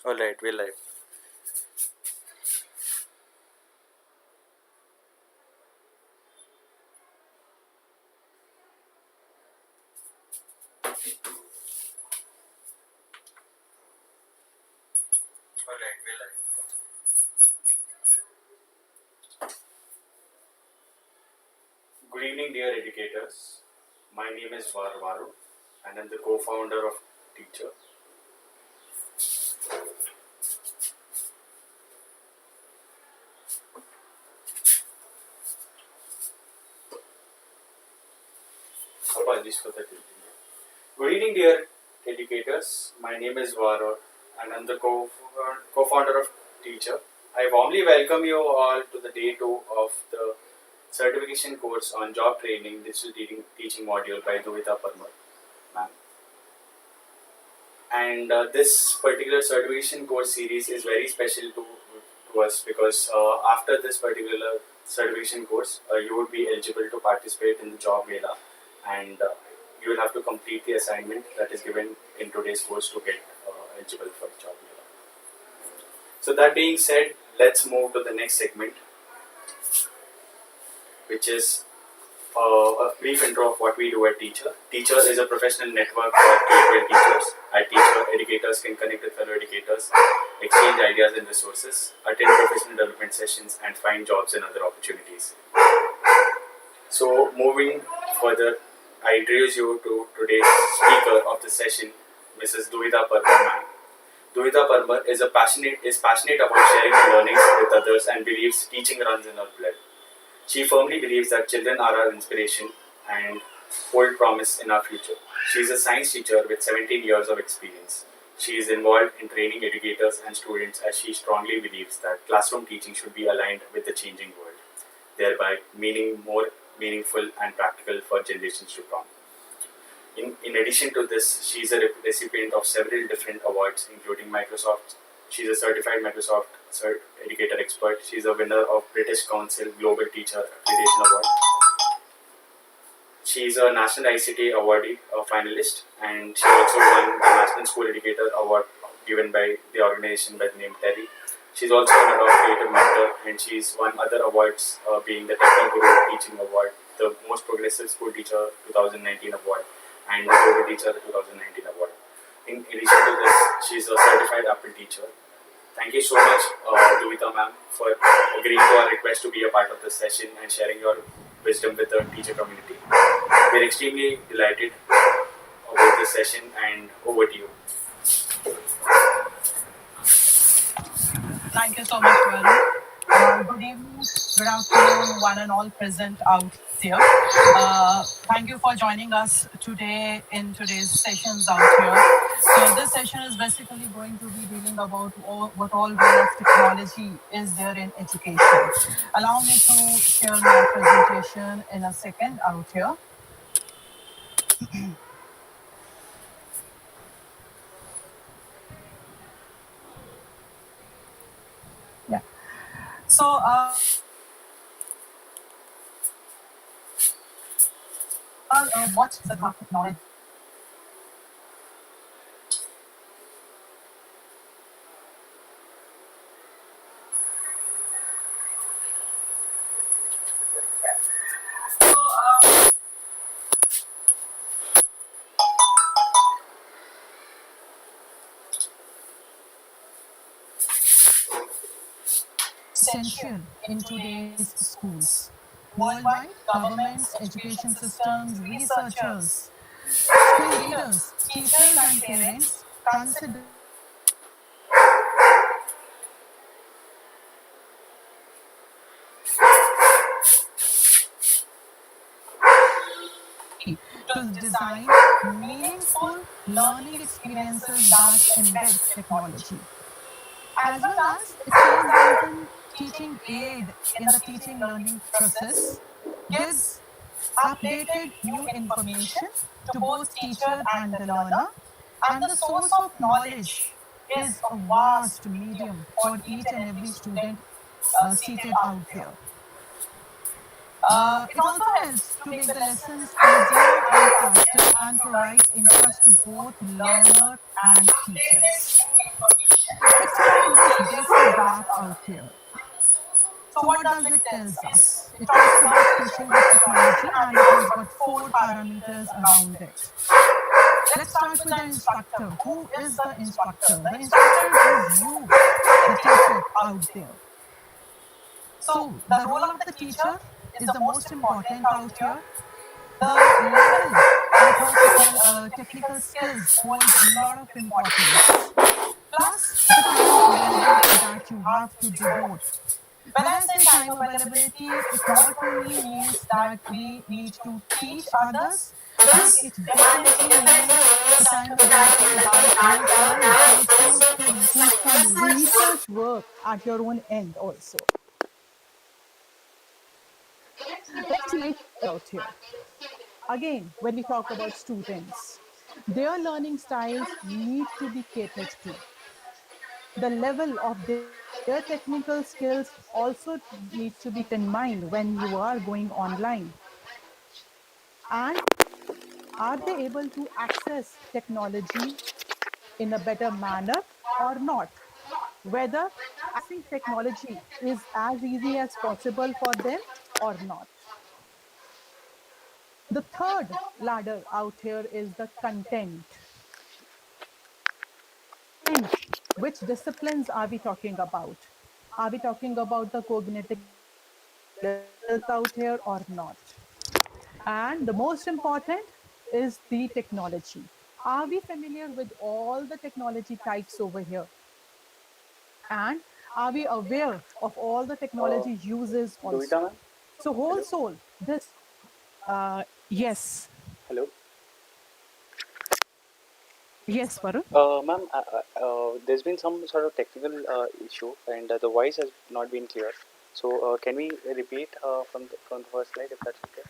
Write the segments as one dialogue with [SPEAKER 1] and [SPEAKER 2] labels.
[SPEAKER 1] All right, we're live. All right, we're live. Good evening, dear educators. My name is Varu, and I'm the co-founder of Teacherr. Apologies for the delay. Good evening, dear educators. My name is Varu, and I'm the co-founder of Teacherr. I warmly welcome you all to the day 2 of the certification course on job training digital teaching module by Duhita Parmar, ma'am. And this particular certification course series is very special to us because after this particular certification course, you would be eligible to participate in the job Mela, and you will have to complete the assignment that is given in today's course to get eligible for the job Mela. So that being said, let's move to the next segment, which is a brief intro of what we do at Teacherr. Teacherr is a professional network for K-12 teachers. At Teacherr, educators can connect with fellow educators, exchange ideas and resources, attend professional development sessions, and find jobs and other opportunities. So, moving further, I introduce you to today's speaker of the session, Mrs. Duhita Parmar. Duhita Parmar is passionate about sharing her learnings with others and believes teaching runs in her blood. She firmly believes that children are our inspiration and hold promise in our future. She is a science teacher with 17 years of experience. She is involved in training educators and students as she strongly believes that classroom teaching should be aligned with the changing world, thereby meaning more meaningful and practical for generations to come. In addition to this, she is a recipient of several different awards, including Microsoft. She's a certified Microsoft Educator Expert. She's a winner of British Council Global Teacher Accreditation Award. She's a National ICT Awardee, a finalist, and she also won the National School Educator Award given by the organization by the name TERI. She's also an adult creative mentor, and she's won other awards, being the Techno Guru Teaching Award, the Most Progressive School Teacher 2019 Award, and the Global Teacher 2019 Award. In addition to this, she's a certified Apple teacher. Thank you so much, Duhita ma'am, for agreeing to our request to be a part of this session and sharing your wisdom with the teacher community. We're extremely delighted about this session, and over to you.
[SPEAKER 2] Thank you so much, Varu. Good evening, good afternoon, one and all present out there. Thank you for joining us today in today's sessions out here. So this session is basically going to be dealing about what all role of technology is there in education. Allow me to share my presentation in a second out here. Yeah. So, what is the technology? Essential in today's schools. Worldwide, governments, education systems, researchers, school leaders, teachers, and parents consider to design meaningful learning experiences that embed technology, as well as it serves as an teaching aid in the teaching learning process, gives updated new information to both teacher and the learner, and the source of knowledge is a vast medium for each and every student seated out here. It also helps to make the lessons easier and faster and provides interest to both learner and teachers. there's a gap out here. So what does it tells us? It talks about teaching with technology and it has got four parameters around it. Let's start with the instructor. Who is the instructor? The instructor is you, the teacher out there. So the role of the teacher is the most important out here. The level of her technical skills hold a lot of importance. Plus the time availability that you have to devote. When I say time availability, it not only means that we need to teach others, but it definitely means the time ability that you are going to do some research work at your own end also. Let's make it out here. Again, when we talk about students, their learning styles need to be catered to. The level of their technical skills also needs to be kept in mind when you are going online. And are they able to access technology in a better manner or not? Whether accessing technology is as easy as possible for them or not. The third ladder out here is the content. And which disciplines are we talking about? Are we talking about the cognitive skills out here or not? And the most important is the technology. Are we familiar with all the technology types over here? And are we aware of all the
[SPEAKER 3] Uh,
[SPEAKER 2] technology uses
[SPEAKER 3] Duhita
[SPEAKER 2] also?
[SPEAKER 3] ma'am,
[SPEAKER 2] So, whole
[SPEAKER 3] hello,
[SPEAKER 2] soul, this, yes,
[SPEAKER 3] hello.
[SPEAKER 2] yes, Varun.
[SPEAKER 3] Ma'am, there's been some sort of technical issue, and the voice has not been clear. So, can we repeat from the first slide, if that's okay?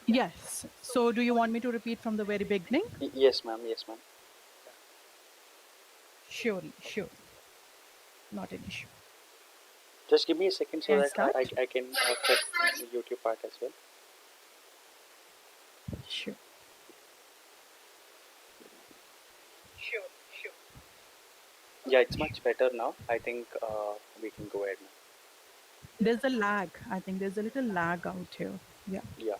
[SPEAKER 2] Yes. So, do you want me to repeat from the very beginning?
[SPEAKER 3] Yes, ma'am. Yes, ma'am.
[SPEAKER 2] Surely, sure. Not an issue.
[SPEAKER 3] Just give me a second so
[SPEAKER 2] Can I
[SPEAKER 3] that
[SPEAKER 2] start?
[SPEAKER 3] I can check the YouTube part as well.
[SPEAKER 2] Sure.
[SPEAKER 3] Yeah, it's much better now. I think we can go ahead now.
[SPEAKER 2] There's a lag. I think there's a little lag out here. Yeah.
[SPEAKER 3] Yeah.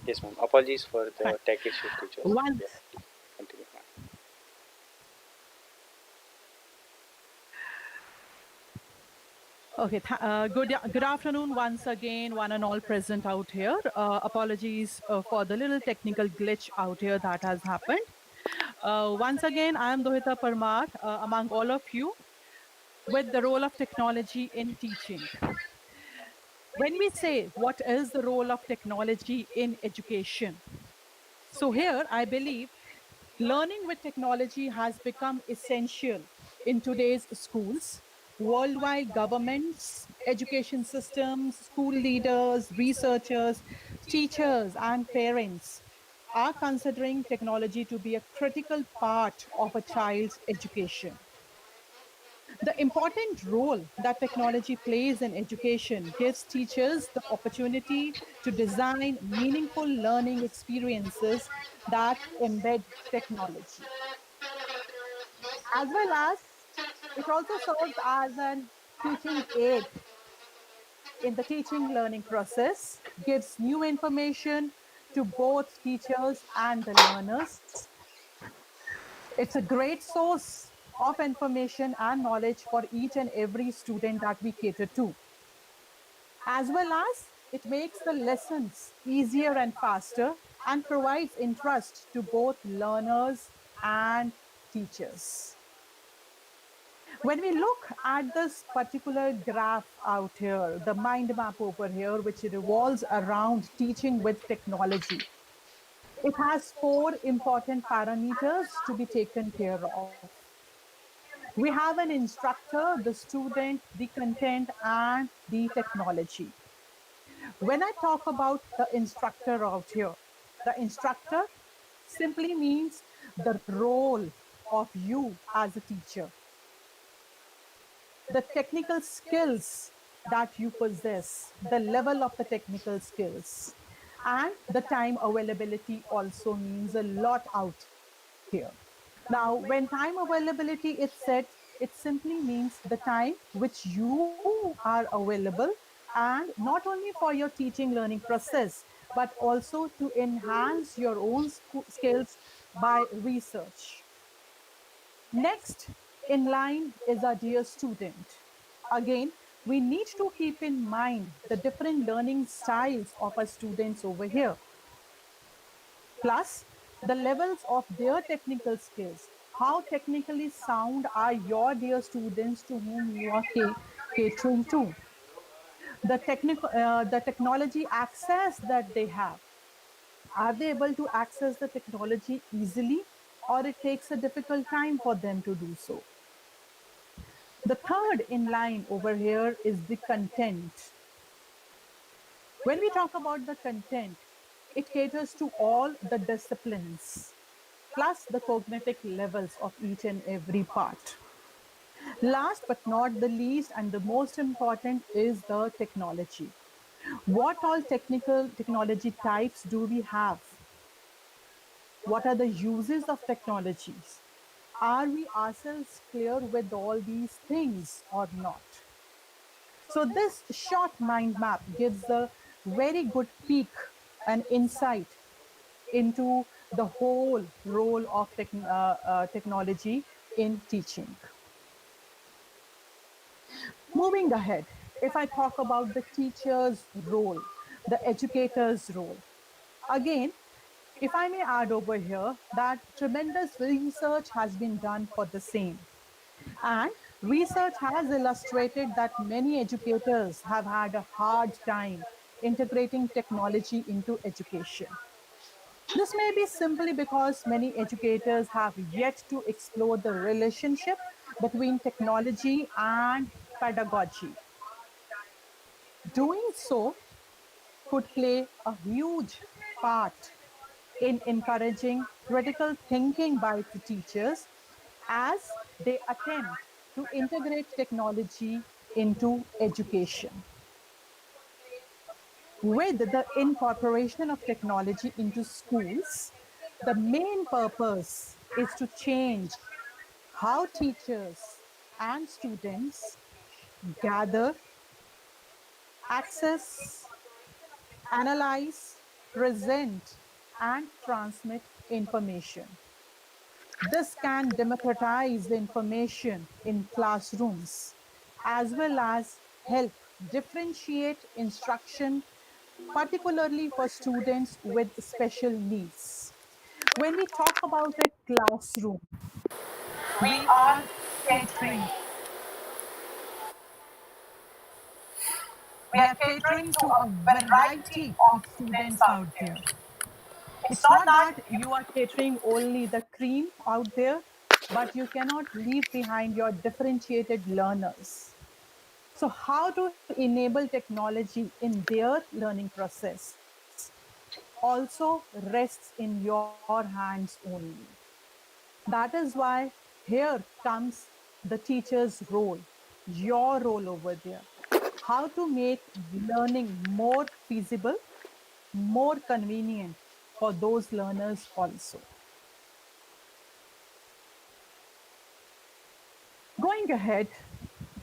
[SPEAKER 3] Yes, ma'am. Apologies for
[SPEAKER 2] Fine.
[SPEAKER 3] the tech issue, teachers.
[SPEAKER 2] Once,
[SPEAKER 3] Yeah. Continue, ma'am.
[SPEAKER 2] okay. Good afternoon once again, one and all present out here. Apologies for the little technical glitch out here that has happened. Once again, I am Duhita Parmar among all of you with the role of technology in teaching. When we say what is the role of technology in education, so here I believe learning with technology has become essential in today's schools. Worldwide governments, education systems, school leaders, researchers, teachers, and parents are considering technology to be a critical part of a child's education. The important role that technology plays in education gives teachers the opportunity to design meaningful learning experiences that embed technology, as well as it also serves as an teaching aid in the teaching learning process, gives new information to both teachers and the learners. It's a great source of information and knowledge for each and every student that we cater to, as well as it makes the lessons easier and faster and provides interest to both learners and teachers. When we look at this particular graph out here, the mind map over here, which revolves around teaching with technology, it has four important parameters to be taken care of. We have an instructor, the student, the content, and the technology. When I talk about the instructor out here, the instructor simply means the role of you as a teacher, the technical skills that you possess, the level of the technical skills, and the time availability also means a lot out here. here. Now, when time availability is set, it simply means the time which you are available, and not only for your teaching learning process, but also to enhance your own skills by research. Next in line is our dear student. Again, we need to keep in mind the different learning styles of our students over here, plus the levels of their technical skills. How technically sound are your dear students to whom you are catering to? The technology access that they have. Are they able to access the technology easily, or it takes a difficult time for them to do so? The third in line over here is the content. When we talk about the content, it caters to all the disciplines, plus the cognitive levels of each and every part. Last but not the least, and the most important, is the technology. What all technical technology types do we have? What are the uses of technologies? Are we ourselves clear with all these things or not? So, this short mind map gives a very good peek and insight into the whole role of technology in teaching. Moving ahead, if I talk about the teacher's role, the educator's role, again, if I may add over here that tremendous research has been done for the same. And research has illustrated that many educators have had a hard time integrating technology into education. This may be simply because many educators have yet to explore the relationship between technology and pedagogy. Doing so could play a huge part in encouraging critical thinking by the teachers as they attempt to integrate technology into education. With the incorporation of technology into schools, the main purpose is to change how teachers and students gather, access, analyze, present, and transmit information. This can democratize the information in classrooms as well as help differentiate instruction, particularly for students with special needs. When we talk about a classroom, we are catering. We are catering to a variety of students out there. It's not that you are catering only the cream out there, but you cannot leave behind your differentiated learners. So, how to enable technology in their learning process also rests in your hands only. That is why here comes the teacher's role, your role over there. How to make learning more feasible, more convenient for those learners also. Going ahead,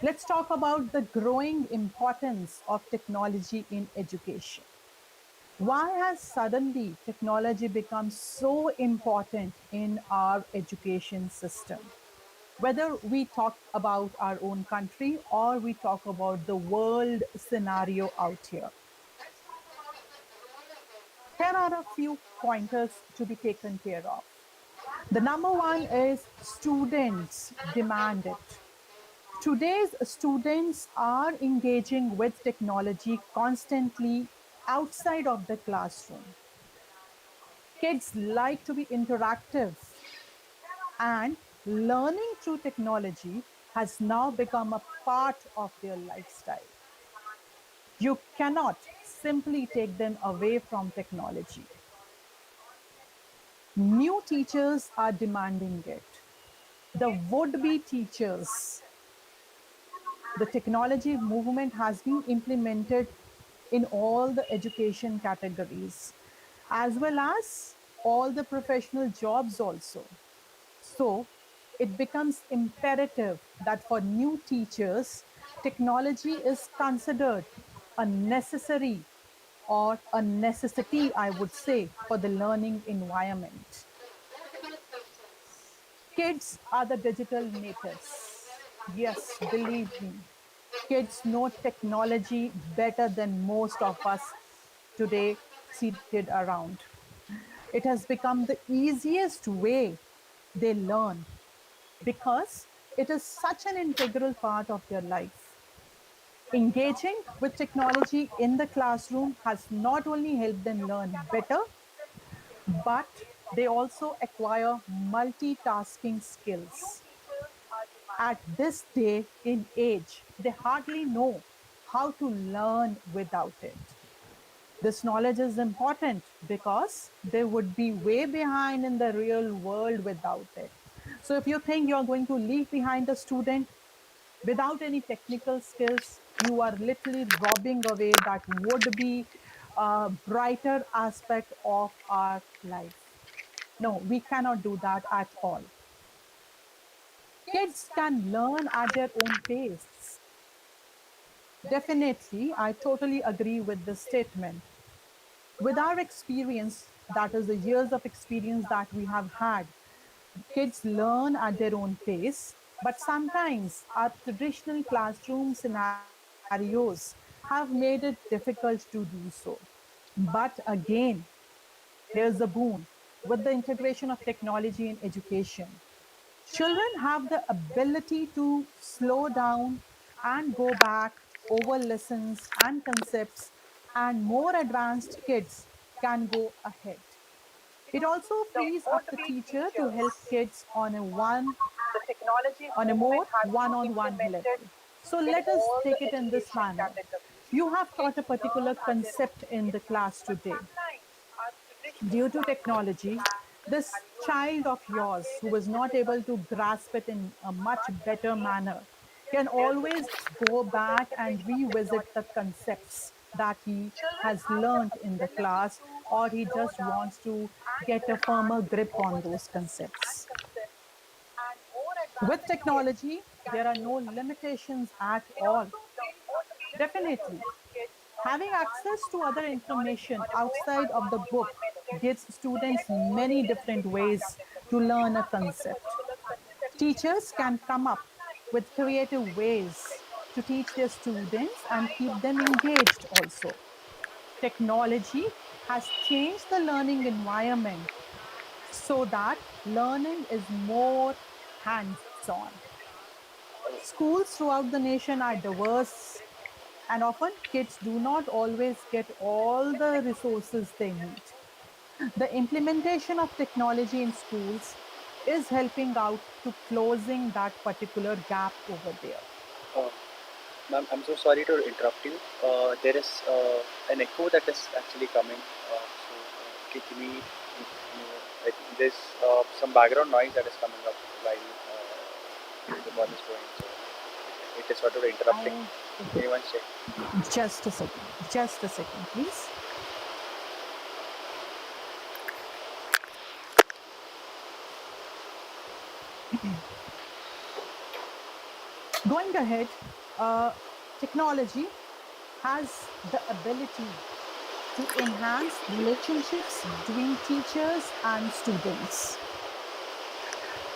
[SPEAKER 2] let's talk about the growing importance of technology in education. Why has suddenly technology become so important in our education system? Whether we talk about our own country or we talk about the world scenario out here, here are a few pointers to be taken care of. The number one is students demand it. Today's students are engaging with technology constantly outside of the classroom. Kids like to be interactive, and learning through technology has now become a part of their lifestyle. You cannot simply take them away from technology. New teachers are demanding it. The would be teachers, the technology movement has been implemented in all the education categories, as well as all the professional jobs also. So it becomes imperative that for new teachers, technology is considered a necessary or a necessity, I would say, for the learning environment. Kids are the digital natives. Yes, believe me, kids know technology better than most of us today seated around. It has become the easiest way they learn because it is such an integral part of their life. Engaging with technology in the classroom has not only helped them learn better, but they also acquire multitasking skills. At this day in age, they hardly know how to learn without it. This knowledge is important because they would be way behind in the real world without it. So, if you think you're going to leave behind a student without any technical skills, you are literally robbing away that would be a brighter aspect of our life. No, we cannot do that at all. Kids can learn at their own pace. Definitely, I totally agree with this statement. With our experience, that is the years of experience that we have had, kids learn at their own pace, but sometimes our traditional classroom scenarios have made it difficult to do so. But again, here's the boon with the integration of technology in education. Children have the ability to slow down and go back over lessons and concepts, and more advanced kids can go ahead. It also frees up the teacher to help kids on a more one-on-one level. So let us take it in this manner. You have taught a particular concept in the class today. Due to technology, this child of yours who was not able to grasp it in a much better manner can always go back and revisit the concepts that he has learned in the class, or he just wants to get a firmer grip on those concepts. With technology, there are no limitations at all. Definitely. Having access to other information outside of the book gives students many different ways to learn a concept. Teachers can come up with creative ways to teach their students and keep them engaged also. Technology has changed the learning environment so that learning is more hands on. Schools throughout the nation are diverse, and often kids do not always get all the resources they need. The implementation of technology in schools is helping out to closing that particular gap over there.
[SPEAKER 3] Uh, Ma'am, I'm so sorry to interrupt you. There is an echo that is actually coming. Can we, there's some background noise that is coming up while the call is going. So it is sort of interrupting.
[SPEAKER 2] I
[SPEAKER 3] Anyone check?
[SPEAKER 2] just a second, just a second, please. Going ahead, technology has the ability to enhance relationships between teachers and students.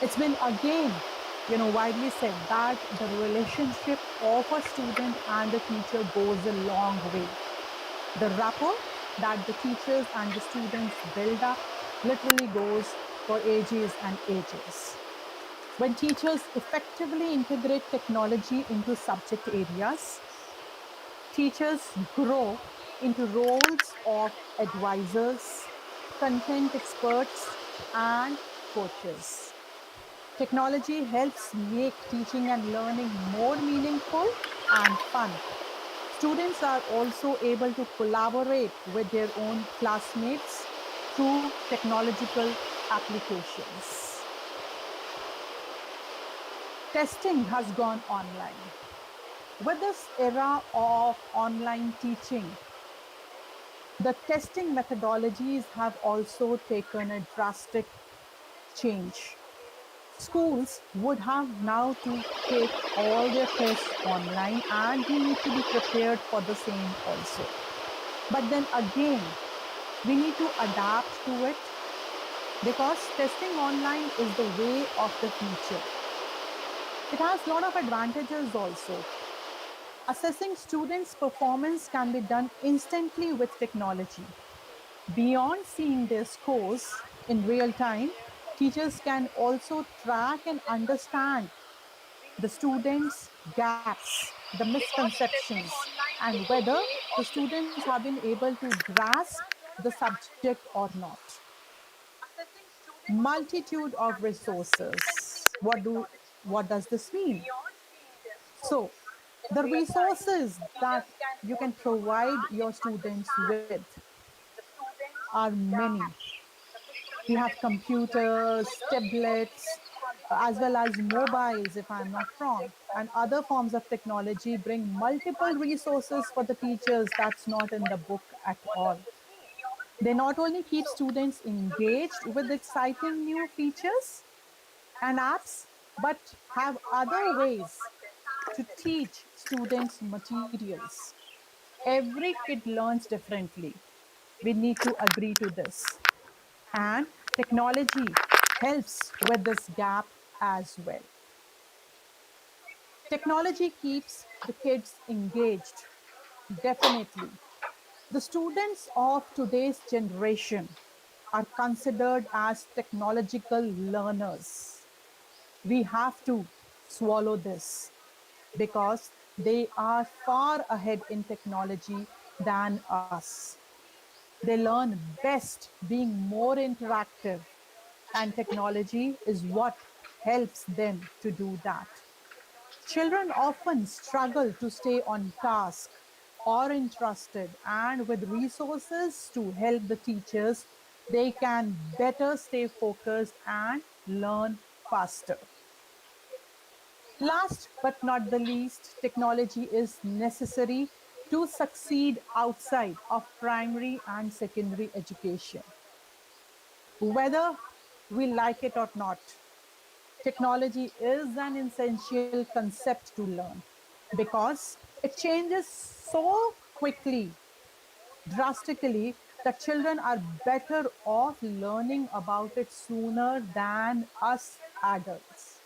[SPEAKER 2] It's been again, widely said that the relationship of a student and a teacher goes a long way. The rapport that the teachers and the students build up literally goes for ages and ages. When teachers effectively integrate technology into subject areas, teachers grow into roles of advisors, content experts, and coaches. Technology helps make teaching and learning more meaningful and fun. Students are also able to collaborate with their own classmates through technological applications. Testing has gone online. With this era of online teaching, the testing methodologies have also taken a drastic change. Schools would have now to take all their tests online, and we need to be prepared for the same also. But then again, we need to adapt to it because testing online is the way of the future. It has a lot of advantages also. Assessing students' performance can be done instantly with technology. Beyond seeing their scores in real time, teachers can also track and understand the students' gaps, the misconceptions, and whether the students have been able to grasp the subject or not. Multitude of resources. What does this mean? So, the resources that you can provide your students with are many. We have computers, tablets, as well as mobiles, if I'm not wrong, and other forms of technology bring multiple resources for the teachers that's not in the book at all. They not only keep students engaged with exciting new features and apps, but have other ways to teach students materials. Every kid learns differently. We need to agree to this. And technology helps with this gap as well. Technology keeps the kids engaged, definitely. The students of today's generation are considered as technological learners. We have to swallow this because they are far ahead in technology than us. They learn best being more interactive, and technology is what helps them to do that. Children often struggle to stay on task or interested, and with resources to help the teachers, they can better stay focused and learn faster. Last but not the least, technology is necessary to succeed outside of primary and secondary education. Whether we like it or not, technology is an essential concept to learn because it changes so quickly, drastically, that children are better off learning about it sooner than us adults.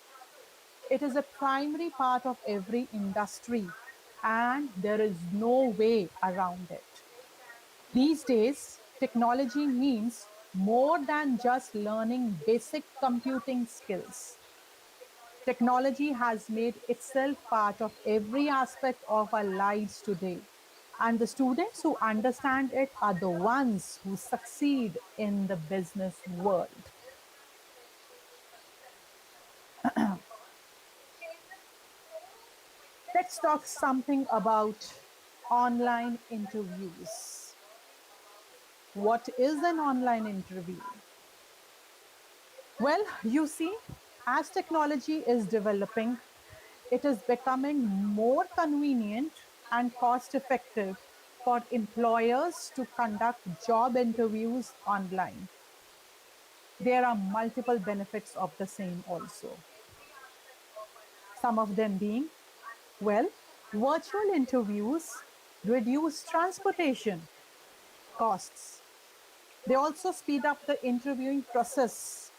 [SPEAKER 2] It is a primary part of every industry, and there is no way around it. These days, technology means more than just learning basic computing skills. Technology has made itself part of every aspect of our lives today. And the students who understand it are the ones who succeed in the business world. Let's talk something about online interviews. What is an online interview? Well, you see, as technology is developing, it is becoming more convenient and cost effective for employers to conduct job interviews online. There are multiple benefits of the same also. Some of them being, well, virtual interviews reduce transportation costs. They also speed up the interviewing process.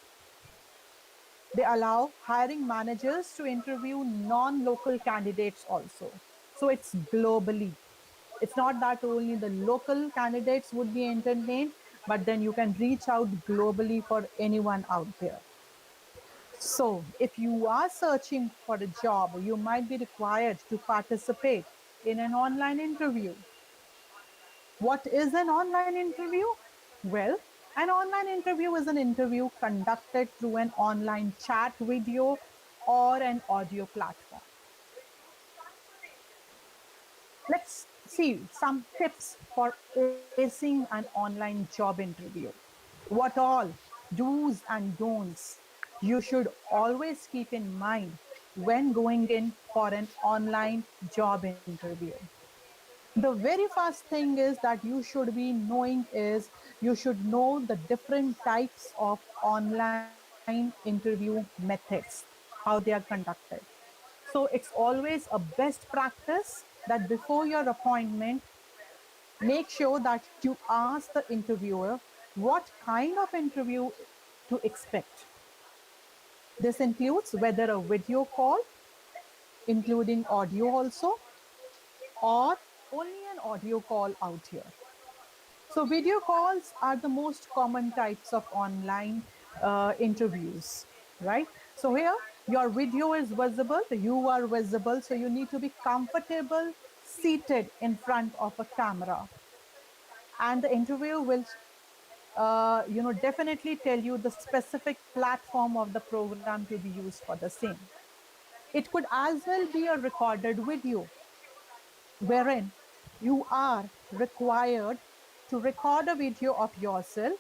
[SPEAKER 2] They allow hiring managers to interview non-local candidates also. So it's globally. It's not that only the local candidates would be entertained, but then you can reach out globally for anyone out there. So if you are searching for a job, you might be required to participate in an online interview. What is an online interview? Well, an online interview is an interview conducted through an online chat video or an audio platform. Let's see some tips for acing an online job interview. What all do's and don'ts you should always keep in mind when going in for an online job interview. The very first thing is that you should be knowing is you should know the different types of online interview methods, how they are conducted. So it's always a best practice that before your appointment, make sure that you ask the interviewer what kind of interview to expect. This includes whether a video call, including audio also, or only an audio call out here. So video calls are the most common types of online interviews, right? So here your video is visible, you are visible, so you need to be comfortable seated in front of a camera. And the interview will definitely tell you the specific platform of the program to be used for the same. It could as well be a recorded video wherein you are required to record a video of yourself.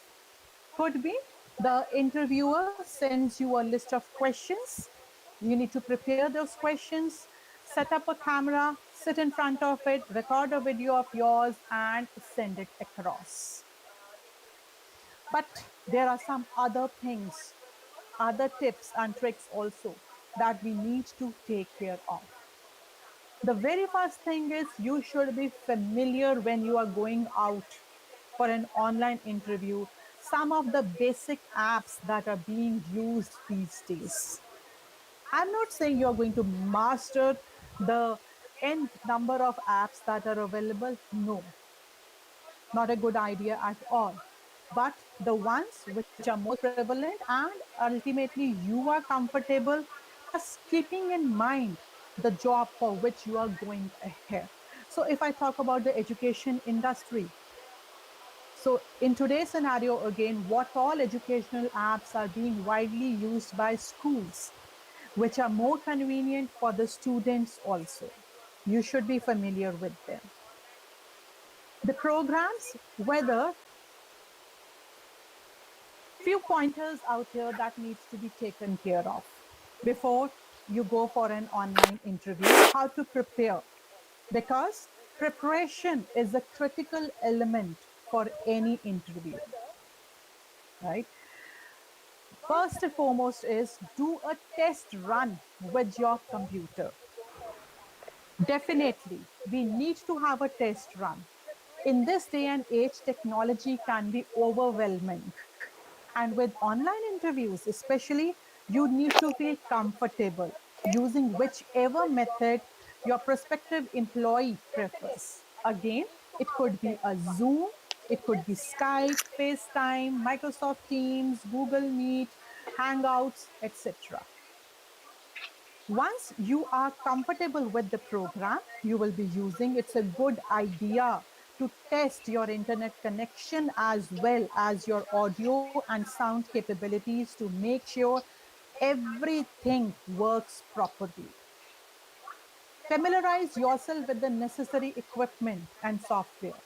[SPEAKER 2] Could be the interviewer sends you a list of questions. You need to prepare those questions, set up a camera, sit in front of it, record a video of yours, and send it across. But there are some other things, other tips and tricks also that we need to take care of. The very first thing is you should be familiar when you are going out for an online interview, some of the basic apps that are being used these days. I'm not saying you're going to master the n number of apps that are available. No, not a good idea at all. But the ones which are most prevalent and ultimately you are comfortable, plus keeping in mind the job for which you are going ahead. So, if I talk about the education industry, so in today's scenario, again, what all educational apps are being widely used by schools, which are more convenient for the students also. You should be familiar with them. The programs, whether few pointers out here that needs to be taken care of before you go for an online interview, how to prepare, because preparation is a critical element for any interview, right? First and foremost is do a test run with your computer. Definitely, we need to have a test run. In this day and age, technology can be overwhelming. And with online interviews, especially, you need to feel comfortable using whichever method your prospective employee prefers. Again, it could be a Zoom, it could be Skype, FaceTime, Microsoft Teams, Google Meet, Hangouts, etc. Once you are comfortable with the program you will be using, it's a good idea to test your internet connection as well as your audio and sound capabilities to make sure everything works properly. Familiarize yourself with the necessary equipment and software.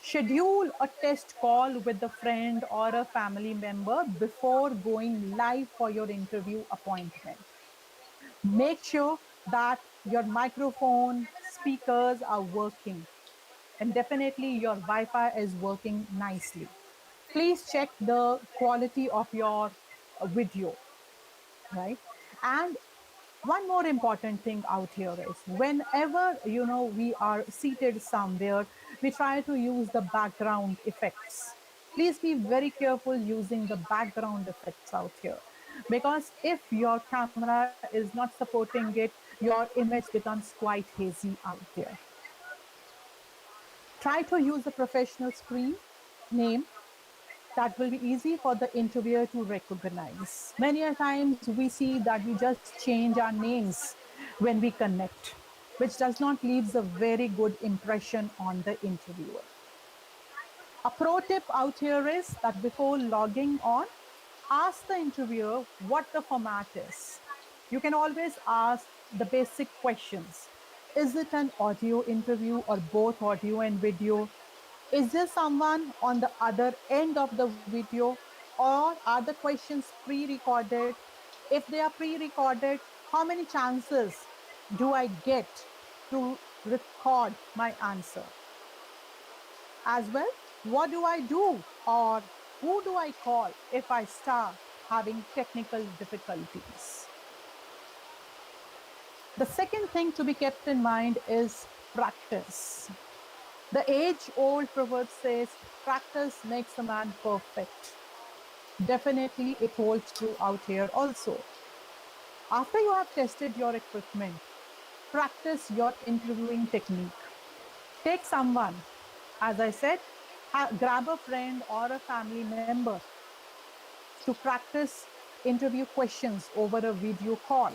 [SPEAKER 2] Schedule a test call with a friend or a family member before going live for your interview appointment. Make sure that your microphone, speakers are working, and definitely your Wi-Fi is working nicely. Please check the quality of your video, right? And one more important thing out here is whenever we are seated somewhere, we try to use the background effects. Please be very careful using the background effects out here, because if your camera is not supporting it, your image becomes quite hazy out there. Try to use a professional screen name that will be easy for the interviewer to recognize. Many a times we see that we just change our names when we connect, which does not leave a very good impression on the interviewer. A pro tip out here is that before logging on, ask the interviewer what the format is. You can always ask the basic questions. Is it an audio interview or both audio and video? Is there someone on the other end of the video, or are the questions pre-recorded? If they are pre-recorded, how many chances do I get to record my answer? As well, what do I do or who do I call if I star? having technical difficulties. The second thing to be kept in mind is practice. The age old proverb says, practice makes a man perfect. Definitely, it holds true out here also. After you have tested your equipment, practice your interviewing technique. Take someone, as I said, grab a friend or a family member to practice interview questions over a video call.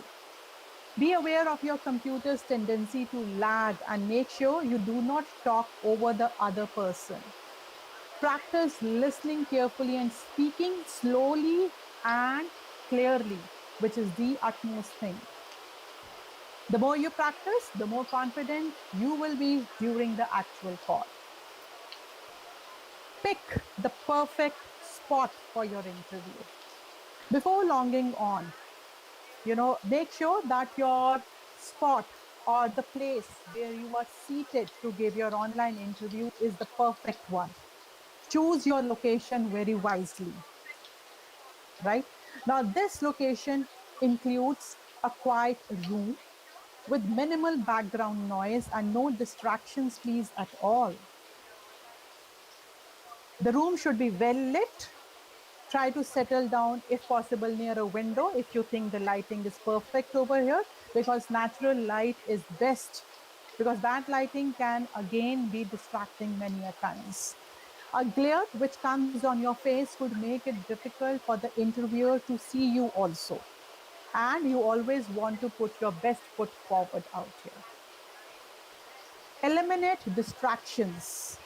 [SPEAKER 2] Be aware of your computer's tendency to lag and make sure you do not talk over the other person. Practice listening carefully and speaking slowly and clearly, which is the utmost thing. The more you practice, the more confident you will be during the actual call. Pick the perfect spot for your interview. Before longing on, make sure that your spot or the place where you are seated to give your online interview is the perfect one. Choose your location very wisely, right? Now, this location includes a quiet room with minimal background noise and no distractions, please, at all. The room should be well lit. Try to settle down, if possible, near a window if you think the lighting is perfect over here, because natural light is best, because that lighting can again be distracting many a times. A glare which comes on your face could make it difficult for the interviewer to see you also. And you always want to put your best foot forward out here. Eliminate distractions.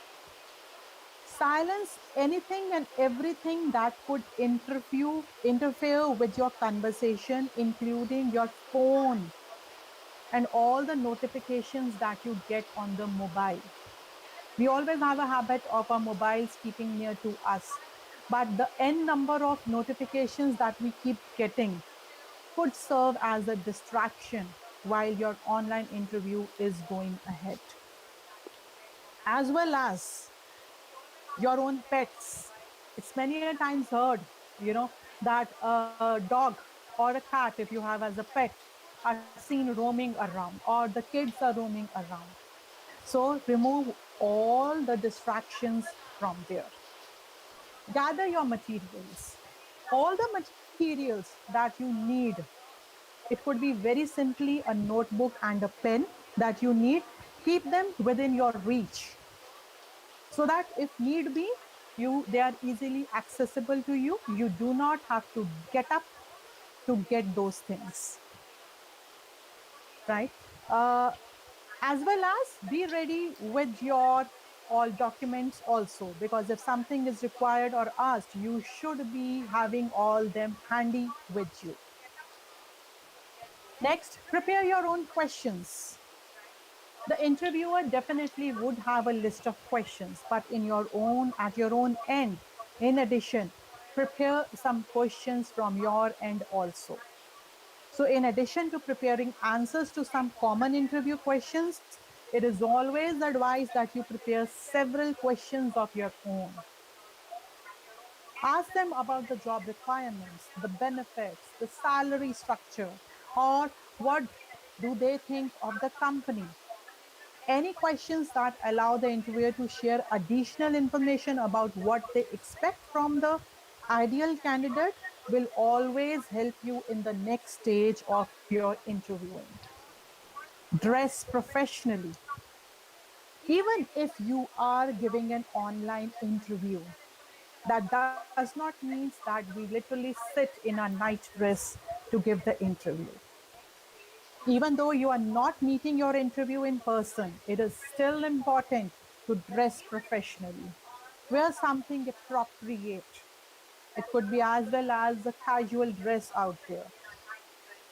[SPEAKER 2] Silence anything and everything that could interfere with your conversation, including your phone and all the notifications that you get on the mobile. We always have a habit of our mobiles keeping near to us, but the n number of notifications that we keep getting could serve as a distraction while your online interview is going ahead. As well as your own pets. It's many a times heard, that a dog or a cat, if you have as a pet, are seen roaming around, or the kids are roaming around. So remove all the distractions from there. Gather your materials. All the materials that you need. It could be very simply a notebook and a pen that you need. Keep them within your reach so that if need be, they are easily accessible to you. You do not have to get up to get those things, right? Uh, as well as be ready with your all documents also, because if something is required or asked, you should be having all them handy with you. Next, prepare your own questions. The interviewer definitely would have a list of questions, but at your own end, in addition, prepare some questions from your end also. So in addition to preparing answers to some common interview questions, it is always advised that you prepare several questions of your own. Ask them about the job requirements, the benefits, the salary structure, or what do they think of the company. Any questions that allow the interviewer to share additional information about what they expect from the ideal candidate will always help you in the next stage of your interviewing. Dress professionally. Even if you are giving an online interview, that does not mean that we literally sit in a night dress to give the interview. Even though you are not meeting your interview in person, it is still important to dress professionally. Wear something appropriate. It could be as well as a casual dress out there,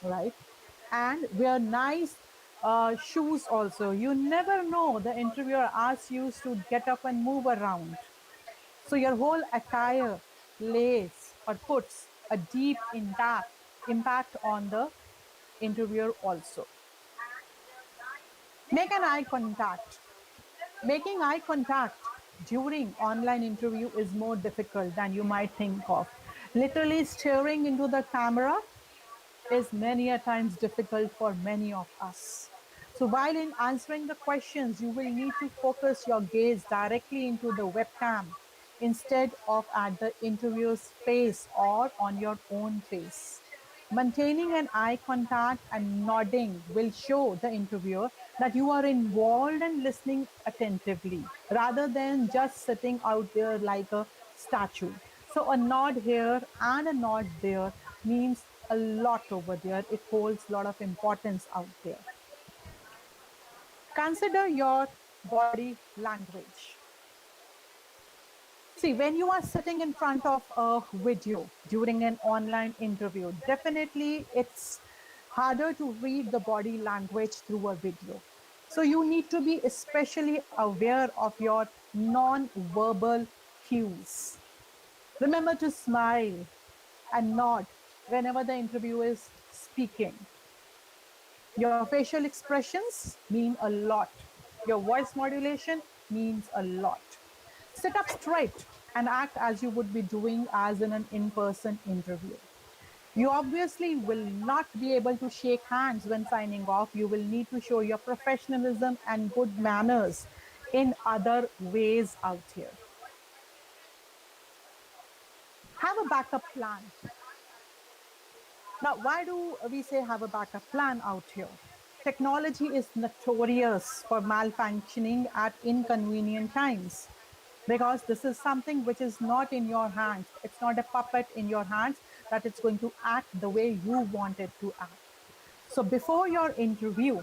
[SPEAKER 2] right? And wear nice shoes also. You never know, the interviewer asks you to get up and move around. So your whole attire lays or puts a deep impact on the interviewer also. Make an eye contact. Making eye contact during online interview is more difficult than you might think of. Literally staring into the camera is many a times difficult for many of us. So while in answering the questions, you will need to focus your gaze directly into the webcam instead of at the interviewer's face or on your own face. Maintaining an eye contact and nodding will show the interviewer that you are involved and listening attentively rather than just sitting out there like a statue. So a nod here and a nod there means a lot over there. It holds a lot of importance out there. Consider your body language. See, when you are sitting in front of a video during an online interview, definitely it's harder to read the body language through a video. So you need to be especially aware of your non-verbal cues. Remember to smile and nod whenever the interviewer is speaking. Your facial expressions mean a lot. Your voice modulation means a lot. Sit up straight and act as you would be doing as in an in-person interview. You obviously will not be able to shake hands when signing off. You will need to show your professionalism and good manners in other ways out here. Have a backup plan. Now, why do we say have a backup plan out here? Technology is notorious for malfunctioning at inconvenient times because this is something which is not in your hands. It's not a puppet in your hands that it's going to act the way you want it to act. So before your interview,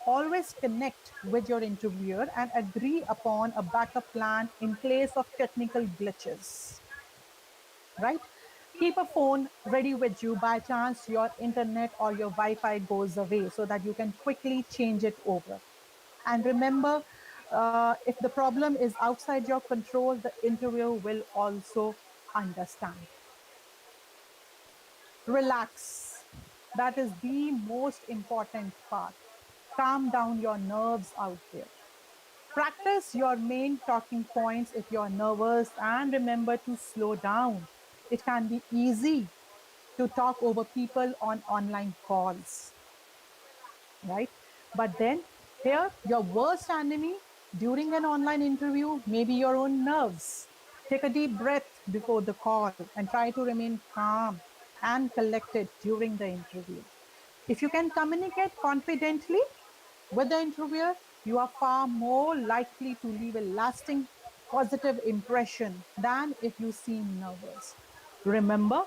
[SPEAKER 2] always connect with your interviewer and agree upon a backup plan in case of technical glitches, right? Keep a phone ready with you by chance your internet or your Wi-Fi goes away so that you can quickly change it over. And remember, if the problem is outside your control, the interviewer will also understand. Relax. That is the most important part. Calm down your nerves out there. Practice your main talking points if you're nervous and remember to slow down. It can be easy to talk over people on online calls, right? But then here, your worst enemy during an online interview may be your own nerves. Take a deep breath before the call and try to remain calm and collected during the interview. If you can communicate confidently with the interviewer, you are far more likely to leave a lasting positive impression than if you seem nervous. Remember,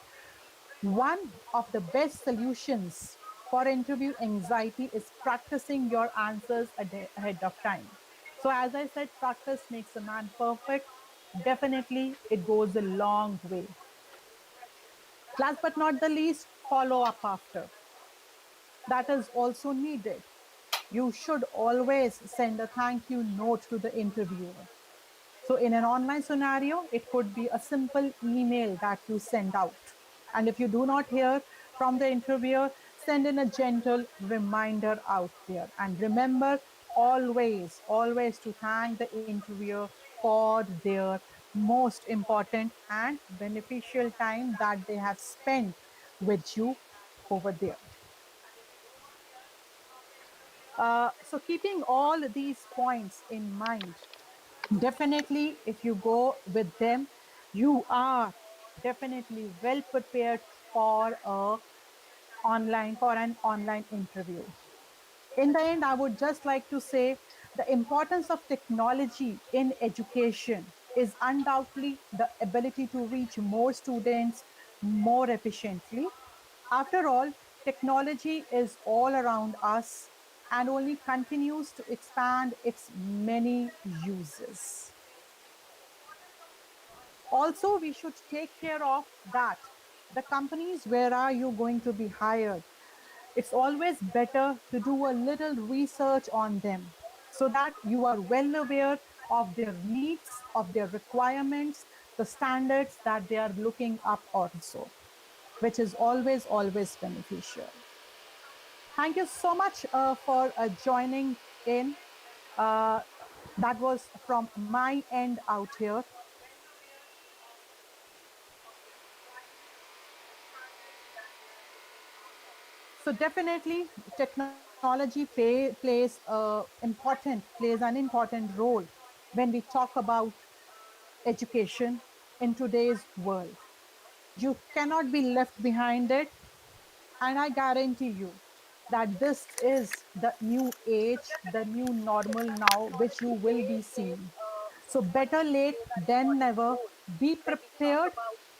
[SPEAKER 2] one of the best solutions for interview anxiety is practicing your answers ahead of time. So, as I said, practice makes a man perfect. Definitely, it goes a long way. Last but not the least, follow up after. That is also needed. You should always send a thank you note to the interviewer. So in an online scenario, it could be a simple email that you send out. And if you do not hear from the interviewer, send in a gentle reminder out there. And remember always, always to thank the interviewer for their most important and beneficial time that they have spent with you over there. So keeping all these points in mind, definitely, if you go with them, you are definitely well prepared for an online interview. In the end, I would just like to say the importance of technology in education is undoubtedly the ability to reach more students more efficiently. After all, technology is all around us and only continues to expand its many uses. Also, we should take care of that. The companies where are you going to be hired? It's always better to do a little research on them so that you are well aware of their needs, of their requirements, the standards that they are looking up also, which is always, always beneficial. Thank you so much for joining in. Uh, that was from my end out here. So definitely technology plays an important role when we talk about education in today's world. You cannot be left behind it, and I guarantee you that this is the new age, the new normal now, which you will be seeing. So, better late than never. Be prepared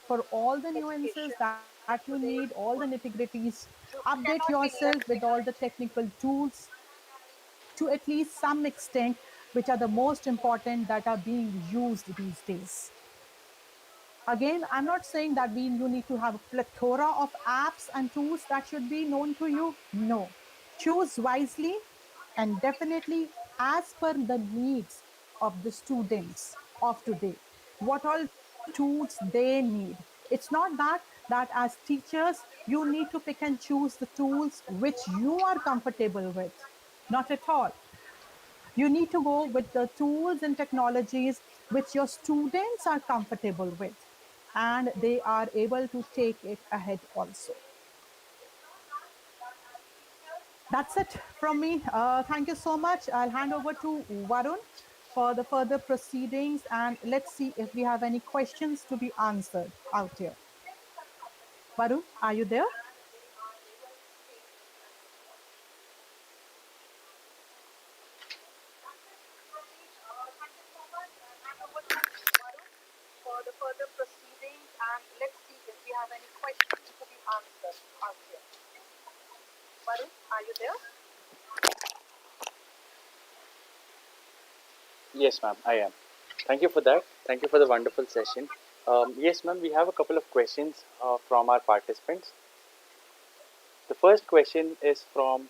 [SPEAKER 2] for all the nuances that you need, all the nitty gritties. Update yourself with all the technical tools to at least some extent, which are the most important that are being used these days. Again, I'm not saying that you need to have a plethora of apps and tools that should be known to you. No. Choose wisely and definitely as per the needs of the students of today. What all tools they need. It's not that as teachers you need to pick and choose the tools which you are comfortable with. Not at all. You need to go with the tools and technologies which your students are comfortable with and they are able to take it ahead also. That's it from me. Thank you so much. I'll hand over to Varun for the further proceedings and let's see if we have any questions to be answered out here. Varun, are you there?
[SPEAKER 3] Yes, ma'am, I am. Thank you for that. Thank you for the wonderful session. Yes, ma'am, we have a couple of questions from our participants. The first question is from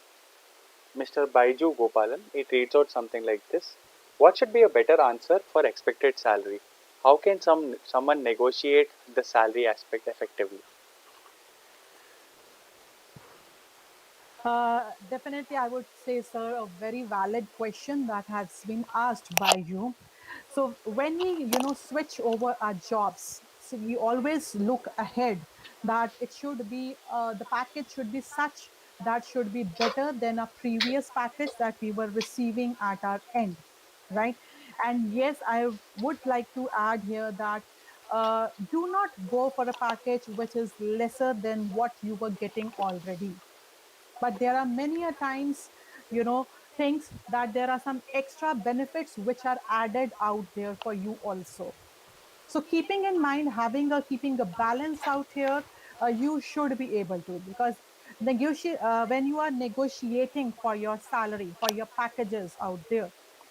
[SPEAKER 3] Mr. Baiju Gopalan. It reads out something like this: what should be a better answer for expected salary? How can someone negotiate the salary aspect effectively?
[SPEAKER 2] Definitely, I would say, sir, a very valid question that has been asked by you. So when we, switch over our jobs, so we always look ahead that it should be the package should be such that should be better than a previous package that we were receiving at our end, right? And yes, I would like to add here that do not go for a package which is lesser than what you were getting already, but there are many a times, things that there are some extra benefits which are added out there for you also. So keeping in mind, keeping a balance out here, you should be able to, because when you are negotiating for your salary, for your packages out there,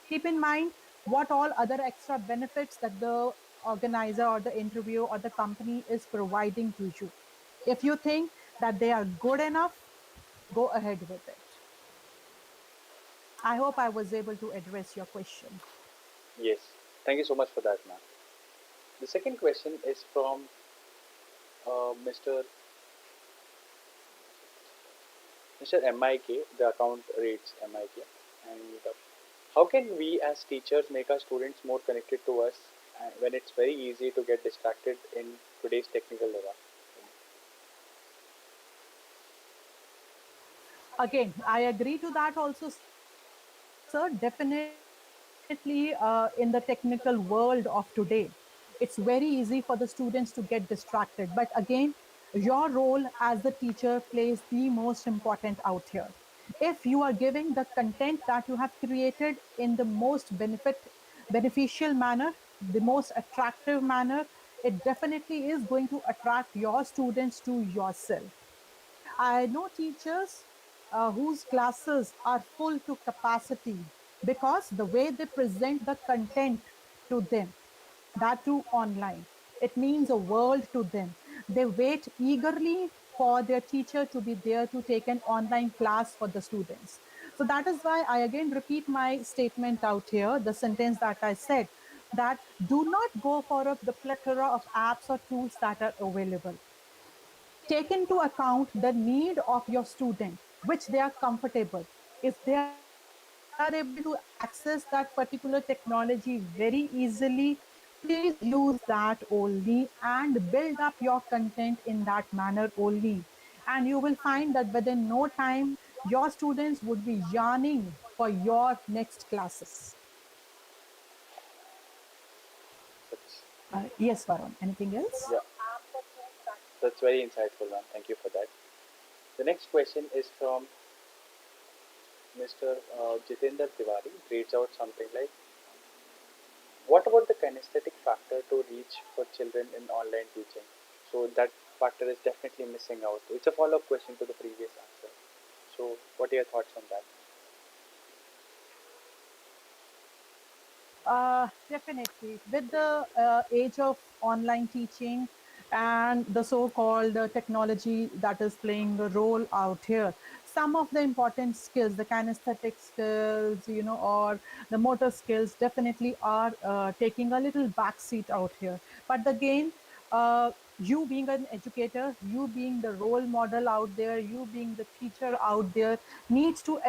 [SPEAKER 2] keep in mind what all other extra benefits that the organizer or the interview or the company is providing to you. If you think that they are good enough, go ahead with it. I hope I was able to address your question.
[SPEAKER 3] Yes, thank you so much for that, ma'am. The second question is from Mr. MIK. The account reads MIK. And how can we as teachers make our students more connected to us when it's very easy to get distracted in today's technical era?
[SPEAKER 2] Again, I agree to that also, sir. Definitely, in the technical world of today, it's very easy for the students to get distracted. But again, your role as the teacher plays the most important out here. If you are giving the content that you have created in the most beneficial manner, the most attractive manner, it definitely is going to attract your students to yourself. I know teachers whose classes are full to capacity because the way they present the content to them, that too online, it means a world to them. They wait eagerly for their teacher to be there to take an online class for the students. So that is why I again repeat my statement out here, the sentence that I said, that do not go for the plethora of apps or tools that are available. Take into account the need of your student, which they are comfortable. If they are able to access that particular technology very easily, please use that only and build up your content in that manner only. and you will find that within no time, your students would be yearning for your next classes.
[SPEAKER 3] That's,
[SPEAKER 2] Yes, Varun. Anything else?
[SPEAKER 3] yeah, that's very insightful, ma'am. Thank you for that. The next question is from Mr. Jitendra Tiwari. It reads out something like, what about the kinesthetic factor to reach for children in online teaching? So that factor is definitely missing out. It's a follow-up question to the previous answer. So what are your thoughts on that?
[SPEAKER 2] Definitely. With the age of online teaching and the so-called technology that is playing a role out here, some of the important skills, the kinesthetic skills, or the motor skills definitely are taking a little backseat out here. But again, you being an educator, you being the role model out there, you being the teacher out there, needs to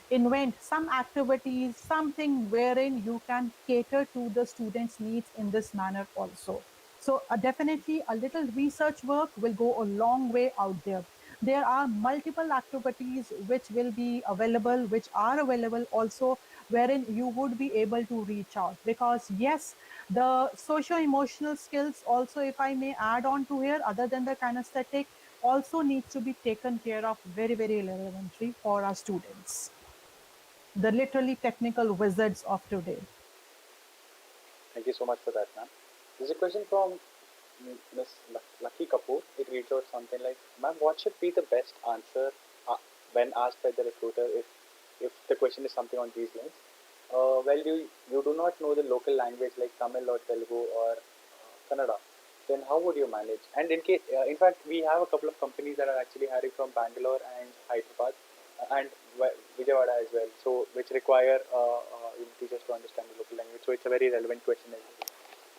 [SPEAKER 2] invent some activities, something wherein you can cater to the students' needs in this manner also. So definitely a little research work will go a long way out there. There are multiple activities which will be available, which are available also, wherein you would be able to reach out. Because yes, the socio-emotional skills also, if I may add on to here, other than the kinesthetic, also needs to be taken care of very, very elementary for our students, the literally technical wizards of today.
[SPEAKER 3] Thank you so much for that, ma'am. There's a question from Miss Lucky Kapoor. It reads out something like, ma'am, what should be the best answer when asked by the recruiter if the question is something on these lines? Well, you do not know the local language like Tamil or Telugu or Kannada, then how would you manage? And in fact, we have a couple of companies that are actually hiring from Bangalore and Hyderabad and Vijayawada as well. So, which require teachers to understand the local language. So, it's a very relevant question as well.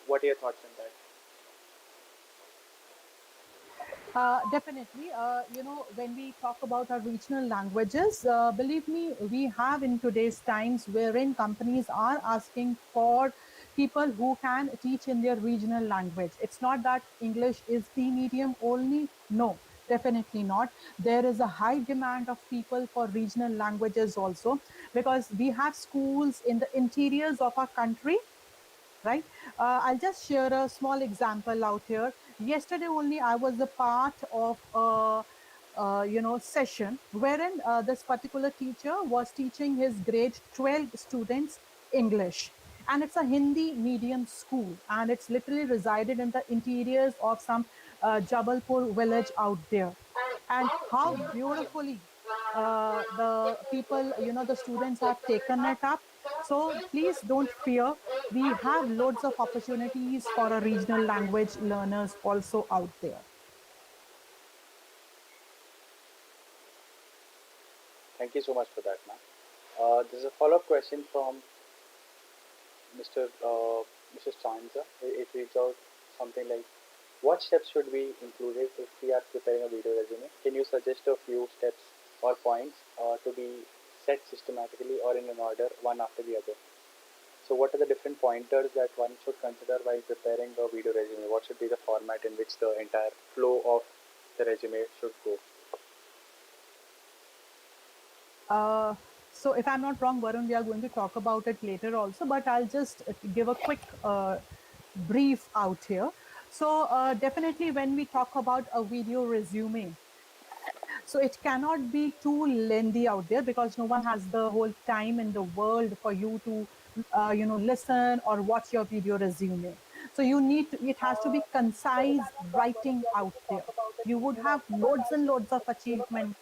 [SPEAKER 3] What are your thoughts on that?
[SPEAKER 2] Definitely. When we talk about our regional languages, believe me, we have in today's times wherein companies are asking for people who can teach in their regional language. It's not that English is the medium only. No, definitely not. There is a high demand of people for regional languages also, because we have schools in the interiors of our country, right? I'll just share a small example out here. Yesterday only, I was a part of a session wherein this particular teacher was teaching his grade 12 students English, and it's a Hindi medium school, and it's literally resided in the interiors of some Jabalpur village out there. And how beautifully the people, the students have taken it up. So please don't fear. We have loads of opportunities for our regional language learners also out there.
[SPEAKER 3] Thank you so much for that, ma'am. There's a follow-up question from Mr. Mrs. Chanza. It reads out something like, what steps should be included if we are preparing a video resume? Can you suggest a few steps or points to be set systematically or in an order, one after the other? So, what are the different pointers that one should consider while preparing a video resume? What should be the format in which the entire flow of the resume should go?
[SPEAKER 2] Uh, so if I'm not wrong, Varun, we are going to talk about it later also, but I'll just give a quick brief out here. So definitely when we talk about a video resume, so it cannot be too lengthy out there, because no one has the whole time in the world for you to listen or watch your video resume. So it has to be concise writing out there. You would have loads and loads of achievements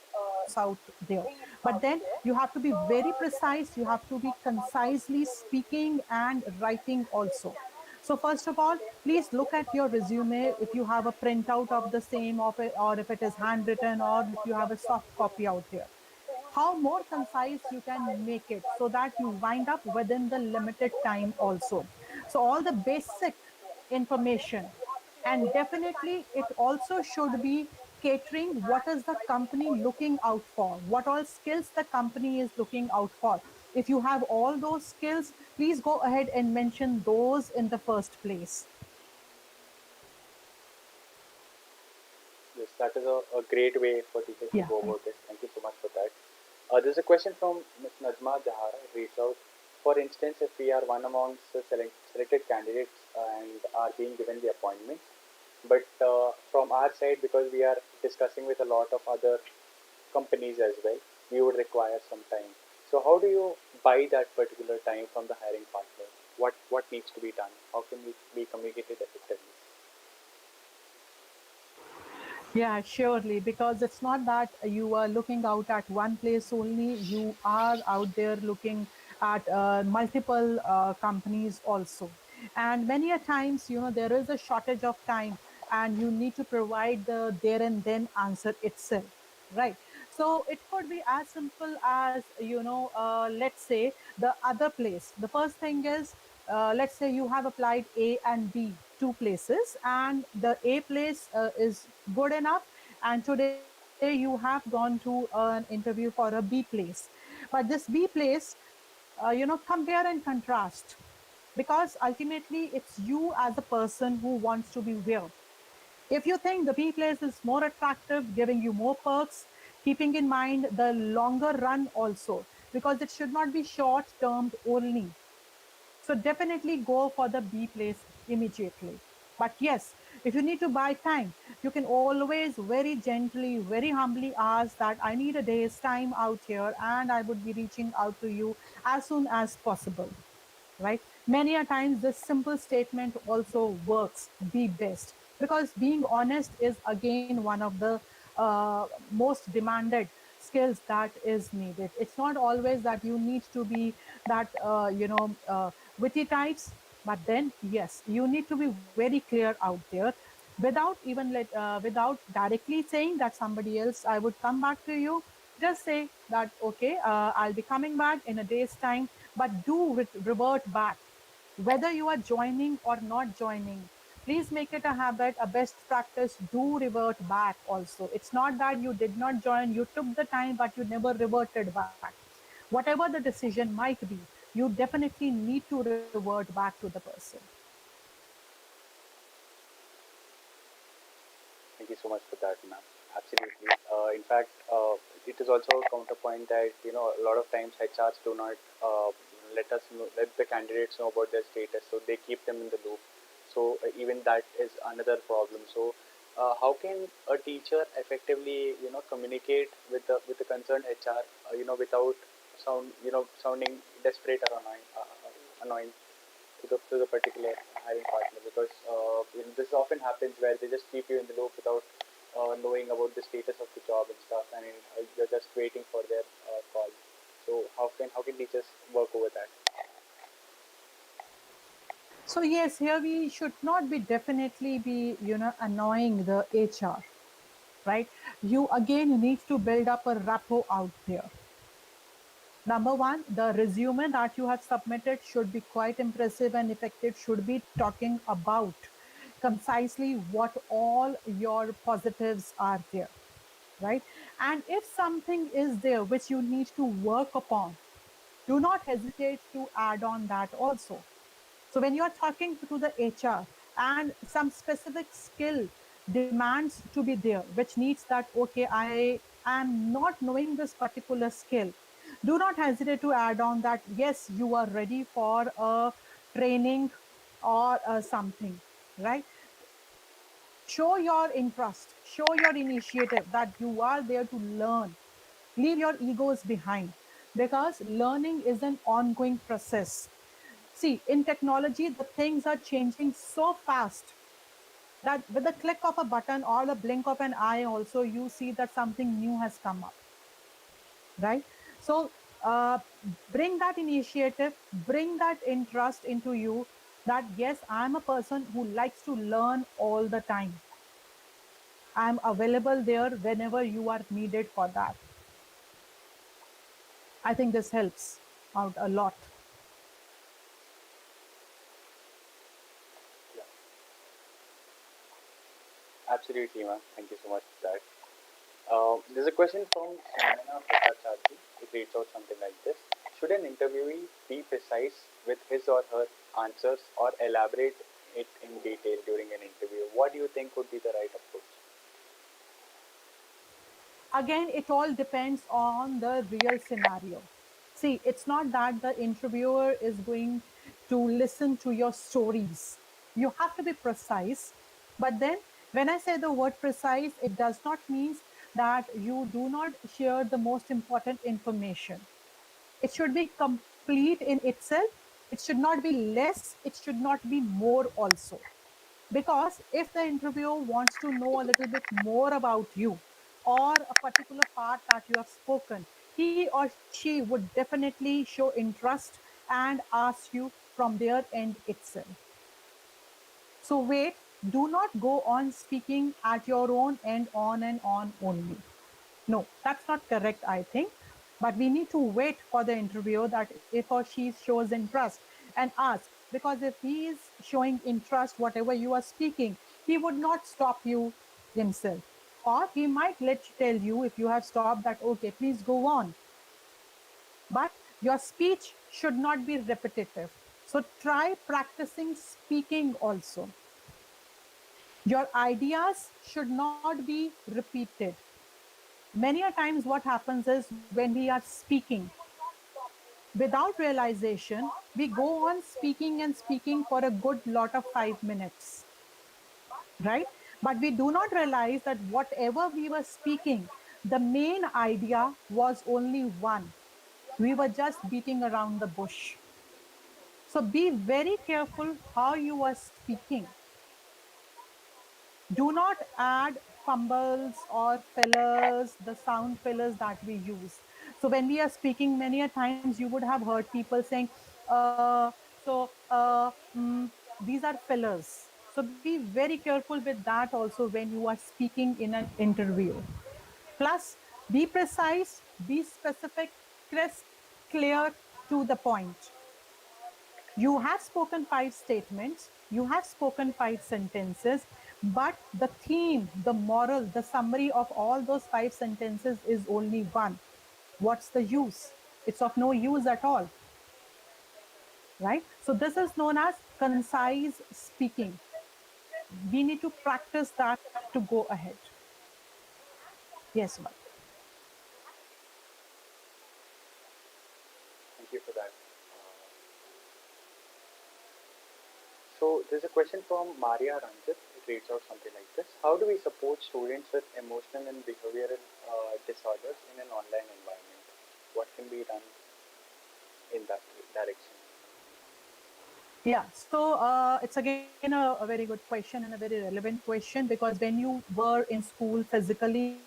[SPEAKER 2] out there, but then you have to be very precise, you have to be concisely speaking and writing also. So first of all, please look at your resume, if you have a printout of the same of it, or if it is handwritten, or if you have a soft copy out there. How more concise you can make it so that you wind up within the limited time also. So all the basic information, and definitely it also should be catering what is the company looking out for, what all skills the company is looking out for. If you have all those skills, please go ahead and mention those in the first place.
[SPEAKER 3] Yes, that is a great way for teachers to
[SPEAKER 2] Yeah.
[SPEAKER 3] go about it. Thank you so much for that. There's a question from Ms. Najma Jahara, reached out. For instance, if we are one amongst the selected candidates and are being given the appointments, but from our side, because we are discussing with a lot of other companies as well, we would require some time. So, how do you buy that particular time from the hiring partner? What needs to be done? How can we be communicated effectively?
[SPEAKER 2] Yeah, surely, because it's not that you are looking out at one place only, you are out there looking at multiple companies also. And many a times, there is a shortage of time and you need to provide the there and then answer itself, right? So it could be as simple as, let's say the other place. The first thing is, let's say you have applied A and B, two places, and the A place is good enough, and today you have gone to an interview for a B place. But this B place, compare and contrast, because ultimately it's you as a person who wants to be where. If you think the B place is more attractive, giving you more perks, keeping in mind the longer run also, because it should not be short termed only. So definitely go for the B place immediately. But yes, if you need to buy time, you can always very gently, very humbly ask that I need a day's time out here and I would be reaching out to you as soon as possible, right? Many a times this simple statement also works the best, because being honest is again one of the most demanded skills that is needed. It's not always that you need to be that witty types, but then yes, you need to be very clear out there, without even without directly saying that somebody else I would come back to you. Just say that okay, I'll be coming back in a day's time, but do revert back. Whether you are joining or not joining, please make it a habit, a best practice, do revert back also. It's not that you did not join, you took the time, but you never reverted back. Whatever the decision might be, you definitely need to revert back to the person.
[SPEAKER 3] Thank you so much for that, ma'am. Absolutely. In fact, it is also a counterpoint that a lot of times HRs do not let the candidates know about their status, so they keep them in the loop. So even that is another problem. So how can a teacher effectively communicate with the concerned HR without sounding desperate or annoying to the particular hiring partner, because this often happens where they just keep you in the loop without knowing about the status of the job and stuff, and you're just waiting for their call. So how can teachers work over that?
[SPEAKER 2] So yes, here we should not be definitely be annoying the HR, right? You again need to build up a rapport out there. Number one, the resume that you have submitted should be quite impressive and effective, should be talking about concisely what all your positives are there, right? And if something is there which you need to work upon, do not hesitate to add on that also. So when you're talking to the HR and some specific skill demands to be there, which needs that, okay, I am not knowing this particular skill, do not hesitate to add on that, yes, you are ready for a training or something, right? Show your interest, show your initiative that you are there to learn. Leave your egos behind, because learning is an ongoing process. See, in technology, the things are changing so fast that with the click of a button or the blink of an eye, also, you see that something new has come up, right? So, uh, bring that initiative, bring that interest into you, that yes, I'm a person who likes to learn all the time. I'm available there whenever you are needed for that. I think this helps out a lot.
[SPEAKER 3] Yeah, absolutely, ma'am. Thank you so much for that. There's a question from Samana Prasad. It reads out something like this: should an interviewee be precise with his or her answers or elaborate it in detail during an interview? What do you think would be the right approach?
[SPEAKER 2] Again, it all depends on the real scenario. See, it's not that the interviewer is going to listen to your stories. You have to be precise. But then, when I say the word precise, it does not mean that you do not share the most important information. It should be complete in itself. It should not be less. It should not be more also. Because if the interviewer wants to know a little bit more about you or a particular part that you have spoken, he or she would definitely show interest and ask you from their end itself. So wait, do not go on speaking at your own end on and on only. No, that's not correct, I think. But we need to wait for the interviewer that if or she shows interest and ask. Because if he is showing interest, whatever you are speaking, he would not stop you himself. Or he might tell you if you have stopped that, okay, please go on. But your speech should not be repetitive. So try practicing speaking also. Your ideas should not be repeated. Many a times what happens is when we are speaking, without realization, we go on speaking and speaking for a good lot of 5 minutes, right? But we do not realize that whatever we were speaking, the main idea was only one. We were just beating around the bush. So be very careful how you are speaking. Do not add fumbles or fillers, the sound fillers that we use. So when we are speaking, many a times you would have heard people saying, so these are fillers. So be very careful with that also when you are speaking in an interview. Plus, be precise, be specific, crisp, clear, to the point. You have spoken 5 statements, you have spoken 5 sentences, but the theme, the moral, the summary of all those 5 sentences is only one. What's the use? It's of no use at all, right? So, this is known as concise speaking. We need to practice that to go ahead. Yes, Mike.
[SPEAKER 3] Thank you for that. So there's a question from Maria Ranjit. It reads out something like this: how do we support students with emotional and behavioral disorders in an online environment? What can be done in that direction?
[SPEAKER 2] Yeah, so it's again a very good question and a very relevant question, because when you were in school physically,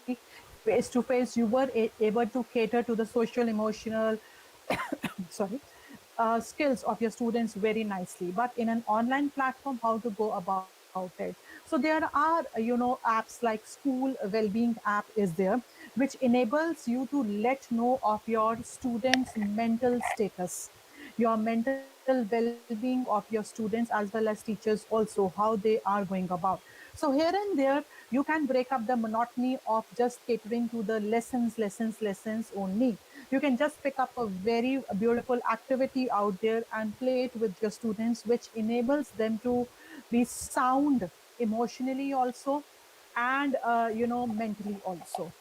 [SPEAKER 2] face to face, you were able to cater to the social, emotional, sorry, skills of your students very nicely. But in an online platform, how to go about it? So there are, apps like School Wellbeing app is there, which enables you to let know of your students' mental status, your mental well-being of your students, as well as teachers also, how they are going about. So here and there, you can break up the monotony of just catering to the lessons only. You can just pick up a very beautiful activity out there and play it with your students, which enables them to be sound emotionally also, and mentally also.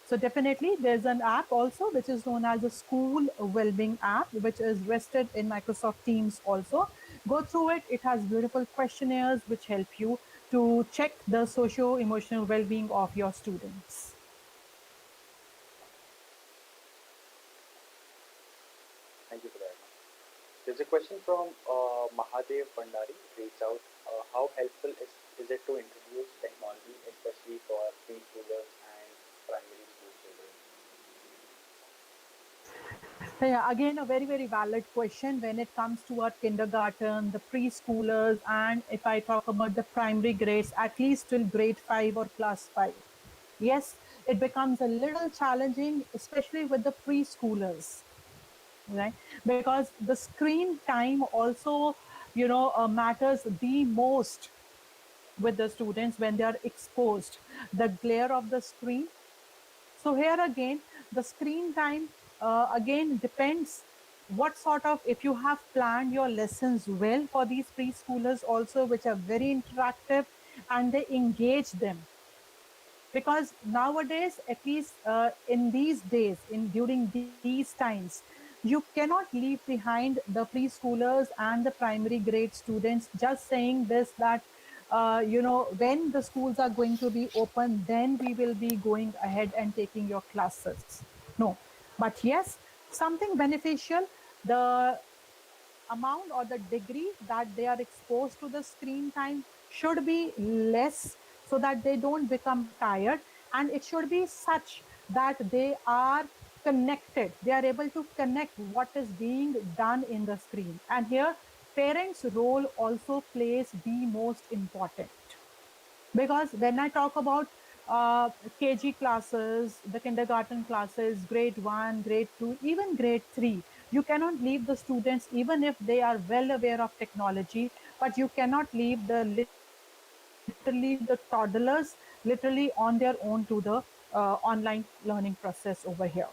[SPEAKER 2] So definitely there's an app also which is known as the School Wellbeing app, which is rested in Microsoft Teams also. Go through it. It has beautiful questionnaires which help you to check the socio-emotional well-being of your students.
[SPEAKER 3] Thank you for that. There's a question from Mahadev Bandari. It reads out: how helpful is it to introduce technology, especially for preschoolers and primary school children?
[SPEAKER 2] Yeah, again, a very, very valid question when it comes to our kindergarten, the preschoolers, and if I talk about the primary grades, at least till grade 5 or class 5. Yes, it becomes a little challenging, especially with the preschoolers, right? Because the screen time also, matters the most with the students when they are exposed. The glare of the screen, so here again, the screen time again depends what sort of, if you have planned your lessons well for these preschoolers also, which are very interactive and they engage them. because nowadays, at least in these days, in during these times, you cannot leave behind the preschoolers and the primary grade students just saying this, that when the schools are going to be open, then we will be going ahead and taking your classes. No, but yes, something beneficial. The amount or the degree that they are exposed to the screen time should be less, so that they don't become tired, and it should be such that they are connected, they are able to connect what is being done in the screen. And here parents role also plays the most important, because when I talk about kg classes, the kindergarten classes, grade 1, grade 2, even grade 3, you cannot leave the students, even if they are well aware of technology, but you cannot leave the literally the toddlers literally on their own to the online learning process over here.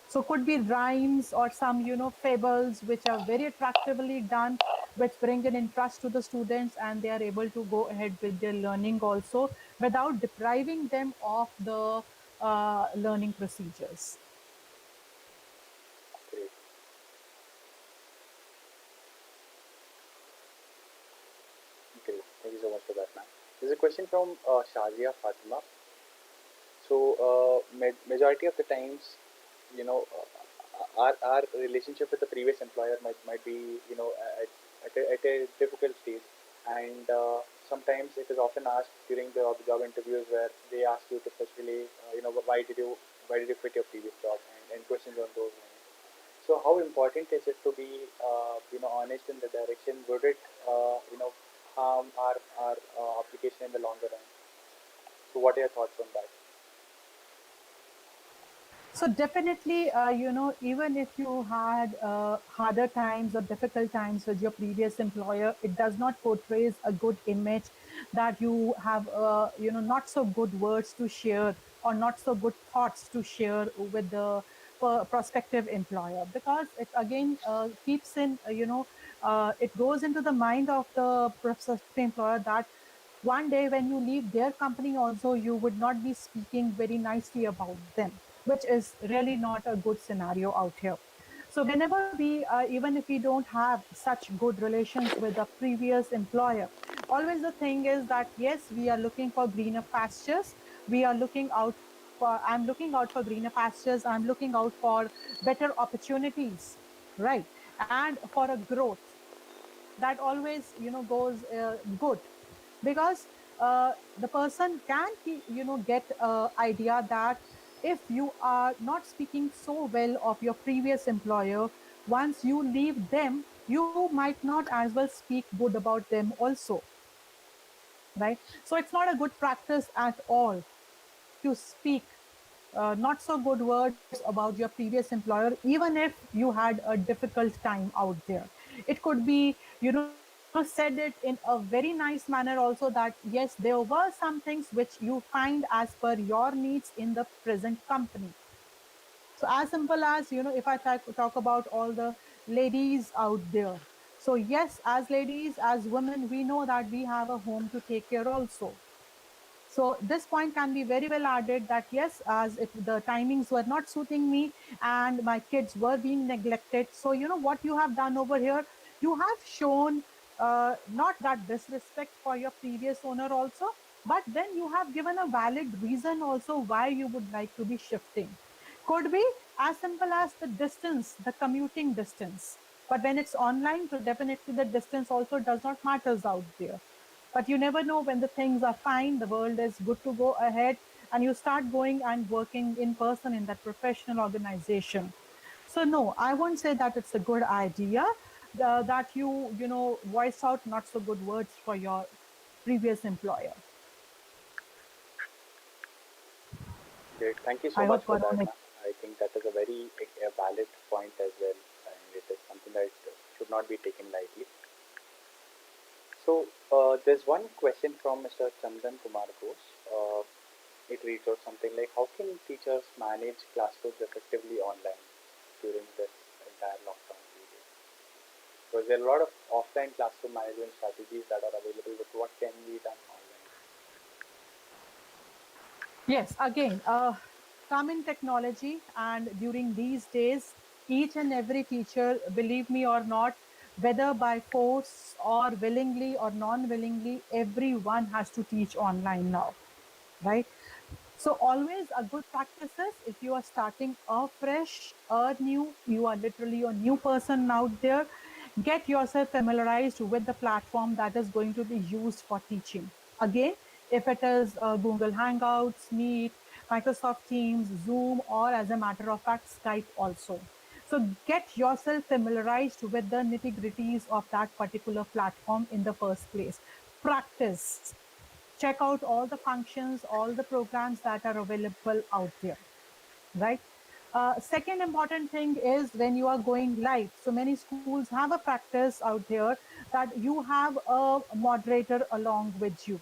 [SPEAKER 2] So could be rhymes or some, fables which are very attractively done, which bring an interest to the students, and they are able to go ahead with their learning also without depriving them of the learning procedures.
[SPEAKER 3] Great. Great. Thank you so much for that, ma'am. There's a question from Shazia Fatima. So, majority of the times, our relationship with the previous employer might be, at a difficult stage, and sometimes it is often asked during the job interviews where they ask you to specifically, why did you quit your previous job, and questions on those lines. So, how important is it to be, honest in the direction? Would it, harm our application in the longer run? So, what are your thoughts on that?
[SPEAKER 2] So definitely, even if you had harder times or difficult times with your previous employer, it does not portrays a good image that you have, not so good words to share or not so good thoughts to share with the prospective employer, because it again keeps in, it goes into the mind of the prospective employer that one day when you leave their company also, you would not be speaking very nicely about them, which is really not a good scenario out here. So whenever we, even if we don't have such good relations with a previous employer, always the thing is that yes, we are looking for greener pastures. We are looking out for, I'm looking out for greener pastures. I'm looking out for better opportunities, right? And for a growth that always, goes good, because the person can get idea that if you are not speaking so well of your previous employer, once you leave them, you might not as well speak good about them also, right? So it's not a good practice at all to speak not so good words about your previous employer, even if you had a difficult time out there. It could be, said it in a very nice manner also, that yes, there were some things which you find as per your needs in the present company. So as simple as, if I talk about all the ladies out there. So yes, as ladies, as women, we know that we have a home to take care also. So this point can be very well added that yes, as if the timings were not suiting me and my kids were being neglected. So what you have done over here, you have shown not that disrespect for your previous owner also, but then you have given a valid reason also why you would like to be shifting. Could be as simple as the distance, the commuting distance. But when it's online, so definitely the distance also does not matters out there. But you never know, when the things are fine, the world is good to go ahead, and you start going and working in person in that professional organization. So no, I won't say that it's a good idea that you voice out not so good words for your previous employer.
[SPEAKER 3] Great. Thank you so
[SPEAKER 2] I
[SPEAKER 3] much
[SPEAKER 2] hope
[SPEAKER 3] for
[SPEAKER 2] Gaurav
[SPEAKER 3] that,
[SPEAKER 2] makes.
[SPEAKER 3] ma'am. I think that is a very a valid point as well, and it is something that should not be taken lightly. So, there's one question from Mr. Chandan Kumar Ghosh. It reads out something like, "How can teachers manage classrooms effectively online during this entire lockdown period?" Because there are a lot of offline classroom management strategies that are available, but what can be done online?
[SPEAKER 2] Yes, again, come in technology, and during these days, each and every teacher, believe me or not, whether by force or willingly or non willingly, everyone has to teach online now, right? So always a good practice is, if you are starting afresh, new, you are literally a new person out there, get yourself familiarized with the platform that is going to be used for teaching. Again, if it is Google Hangouts, Meet, Microsoft Teams, Zoom, or as a matter of fact, Skype also. So get yourself familiarized with the nitty gritties of that particular platform in the first place. Practice, check out all the functions, all the programs that are available out there, right? Second important thing is when you are going live. So many schools have a practice out there that you have a moderator along with you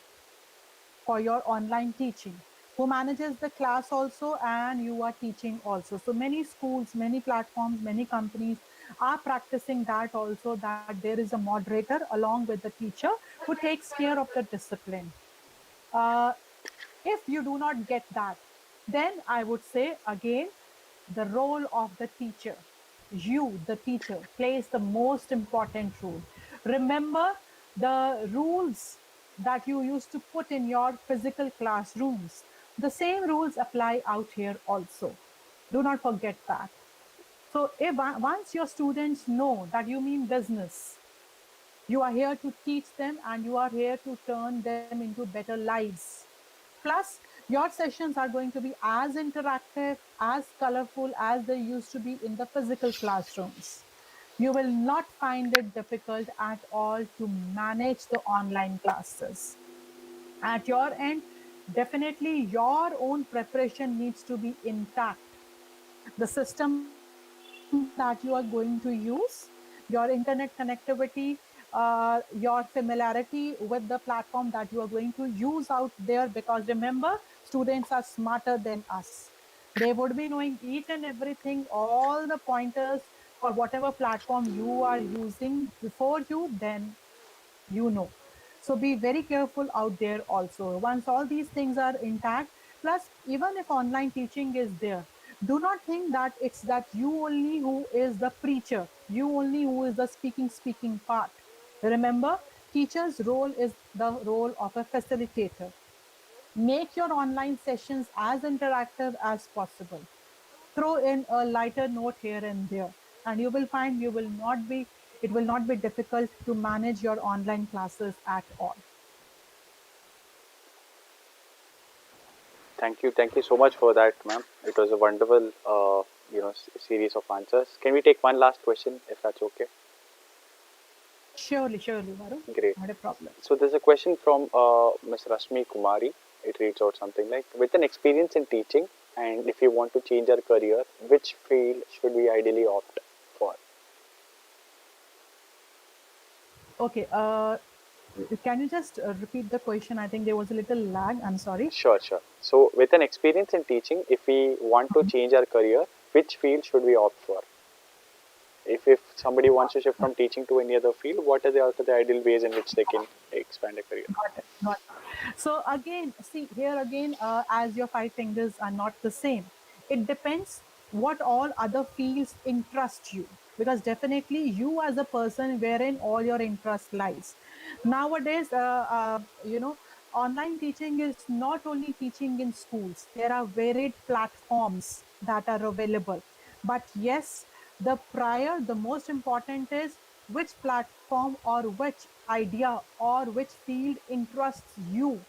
[SPEAKER 2] for your online teaching, who manages the class also, and you are teaching also. So many schools, many platforms, many companies are practicing that also, that there is a moderator along with the teacher who takes care of the discipline. uh, if you do not get that, then I would say again, the role of the teacher, you, the teacher, plays the most important role. Remember the rules that you used to put in your physical classrooms. The same rules apply out here also. Do not forget that. So, if once your students know that you mean business, you are here to teach them and you are here to turn them into better lives. Plus, your sessions are going to be as interactive, as colorful as they used to be in the physical classrooms. You will not find it difficult at all to manage the online classes. At your end, definitely your own preparation needs to be intact. The system that you are going to use, your internet connectivity, your familiarity with the platform that you are going to use out there, because remember, students are smarter than us. They would be knowing each and everything, all the pointers for whatever platform you are using before you, then you know. So be very careful out there also. Once all these things are intact, plus even if online teaching is there, do not think that it's that you only who is the preacher, you only who is the speaking part. Remember, teacher's role is the role of a facilitator. Make your online sessions as interactive as possible. Throw in a lighter note here and there, and you will find you will not be it will not be difficult to manage your online classes at all.
[SPEAKER 3] Thank you so much for that, ma'am. It was a wonderful, series of answers. Can we take one last question, if that's okay?
[SPEAKER 2] Surely, Varun,
[SPEAKER 3] Great.
[SPEAKER 2] not a problem.
[SPEAKER 3] So there's a question from Ms. Rashmi Kumari. It reads out something like, with an experience in teaching, and if you want to change our career, which field should we ideally opt for?
[SPEAKER 2] Okay, can you just repeat the question? I think there was a little lag. I'm sorry.
[SPEAKER 3] Sure, sure. So with an experience in teaching, if we want to change our career, which field should we opt for? If somebody wants to shift from teaching to any other field, what are the ideal ways in which they can expand a career?
[SPEAKER 2] Got it. Got it. So again, see here again, as your five fingers are not the same. It depends what all other fields interest you, because definitely you as a person wherein all your interest lies. Nowadays, online teaching is not only teaching in schools. There are varied platforms that are available. But yes, the most important is which platform or which idea or which field interests you.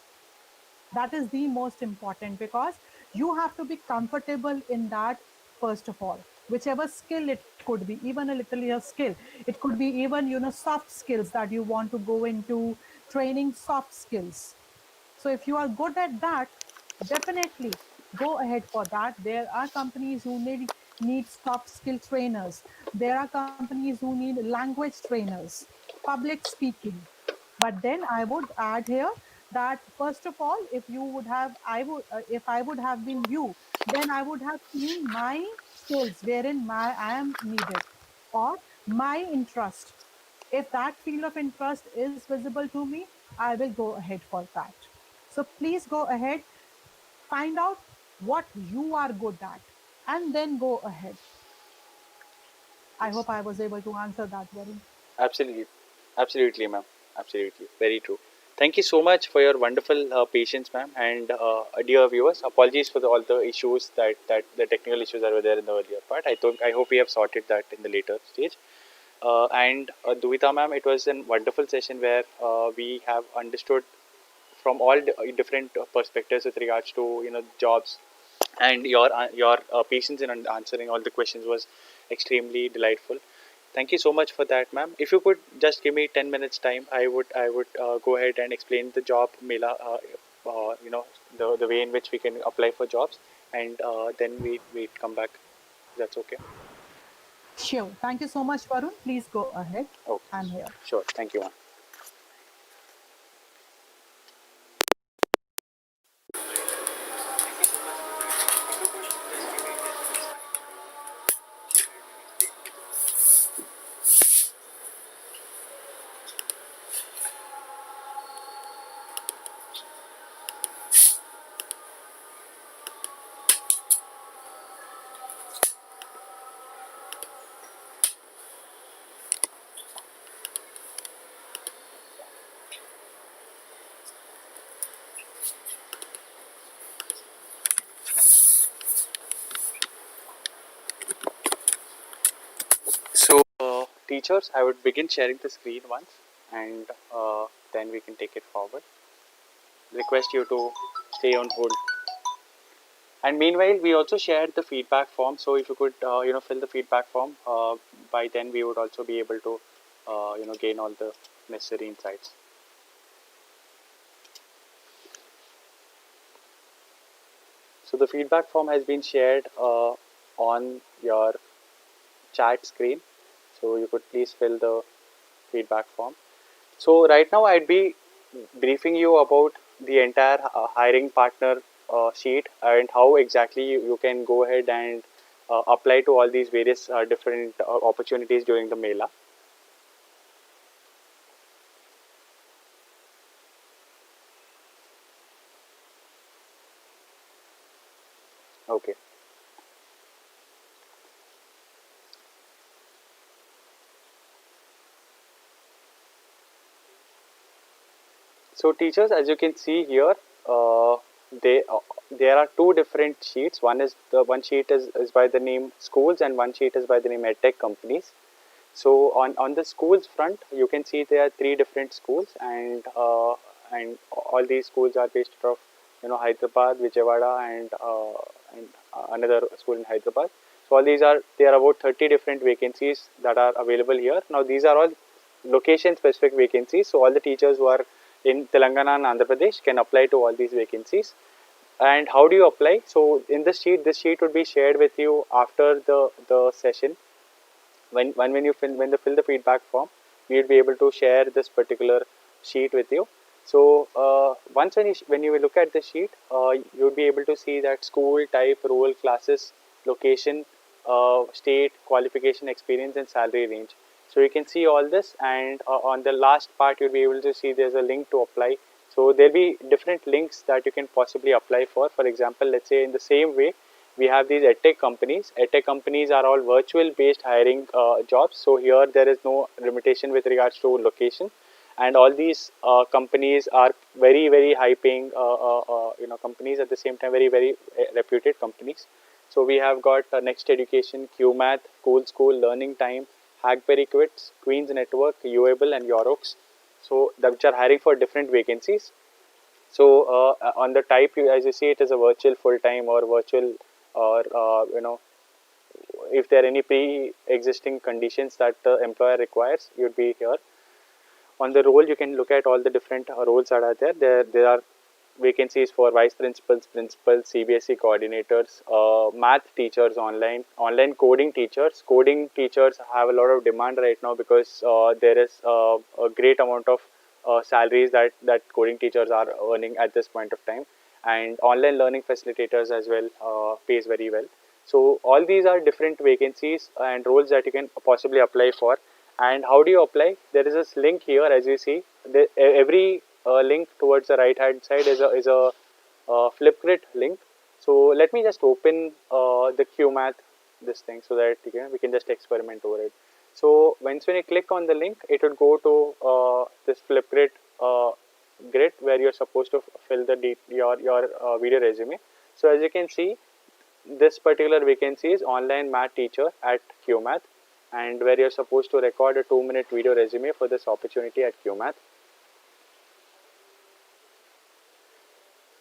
[SPEAKER 2] That is the most important, because you have to be comfortable in that first of all. Whichever skill it could be, even a little skill, it could be even soft skills that you want to go into, training soft skills. So if you are good at that, definitely go ahead for that. There are companies who need soft skill trainers. There are companies who need language trainers, public speaking. But then I would add here that first of all, if you would have, I would, if I would have been you, then I would have seen my skills wherein I am needed, or my interest. If that field of interest is visible to me, I will go ahead for that. So please go ahead, Find out what you are good at and then go ahead. I
[SPEAKER 3] Yes.
[SPEAKER 2] hope I was able to answer that, Varun.
[SPEAKER 3] Absolutely, absolutely, ma'am. Absolutely, very true. Thank you so much for your wonderful patience, ma'am. And dear viewers, apologies for all the issues that the technical issues that were there in the earlier part. I hope we have sorted that in the later stage. And Duhita, ma'am, it was a wonderful session where we have understood from all different perspectives with regards to jobs, and your patience in answering all the questions was extremely delightful. Thank you so much for that, ma'am. If you could just give me 10 minutes time, I would go ahead and explain the job Mela, the way in which we can apply for jobs, and then we come back. That's okay.
[SPEAKER 2] Sure. Thank you so much, Varun. Please go ahead.
[SPEAKER 3] Okay,
[SPEAKER 2] I'm here.
[SPEAKER 3] sure. Thank you, ma'am. So, teachers, I would begin sharing the screen once, and then we can take it forward. Request you to stay on hold. And meanwhile, we also shared the feedback form. So if you could, fill the feedback form, by then we would also be able to, gain all the necessary insights. So the feedback form has been shared on your chat screen. So you could please fill the feedback form. So right now I'd be briefing you about the entire hiring partner sheet and how exactly you can go ahead and apply to all these various different opportunities during the Mela. Okay. So teachers, as you can see here, they there are two different sheets. One sheet is by the name schools, and one sheet is by the name edtech companies. So on the schools front, you can see there are three different schools, and all these schools are based out of Hyderabad, Vijayawada, and another school in Hyderabad. So all these are there are about 30 different vacancies that are available here. Now these are all location specific vacancies. So all the teachers who are in Telangana and Andhra Pradesh can apply to all these vacancies. And how do you apply? So in this sheet would be shared with you after the session. When you fill the feedback form, we will be able to share this particular sheet with you. So once when you look at the sheet, you will be able to see that school type, role, classes, location, state, qualification, experience, and salary range. So you can see all this, and on the last part you'll be able to see there's a link to apply. So there'll be different links that you can possibly apply for. For example, let's say in the same way we have these edtech companies. Edtech companies are all virtual based hiring jobs. So here there is no limitation with regards to location, and all these companies are very high paying companies, at the same time very reputed companies. So we have got Next Education, QMath, Cool School, Learning Time, Hackberry Quits, Queens Network, Uable, and Yorox. So which are hiring for different vacancies. So on the type, as you see, it is a virtual full time or virtual, or if there are any pre-existing conditions that the employer requires, you'd be here. On the role, you can look at all the different roles that are there. There are vacancies for vice principals, principals, CBSE coordinators, math teachers, online coding teachers. Coding teachers have a lot of demand right now because there is a great amount of salaries that coding teachers are earning at this point of time, and online learning facilitators as well pays very well. So all these are different vacancies and roles that you can possibly apply for. And how do you apply? There is this link here, as you see. Every link towards the right hand side is a Flipgrid link. So let me just open the QMath this thing so that we can just experiment over it. So once when you click on the link, it would go to this Flipgrid grid where you're supposed to fill the your video resume. So as you can see, this particular vacancy is online math teacher at QMath, and where you're supposed to record a 2-minute video resume for this opportunity at QMath.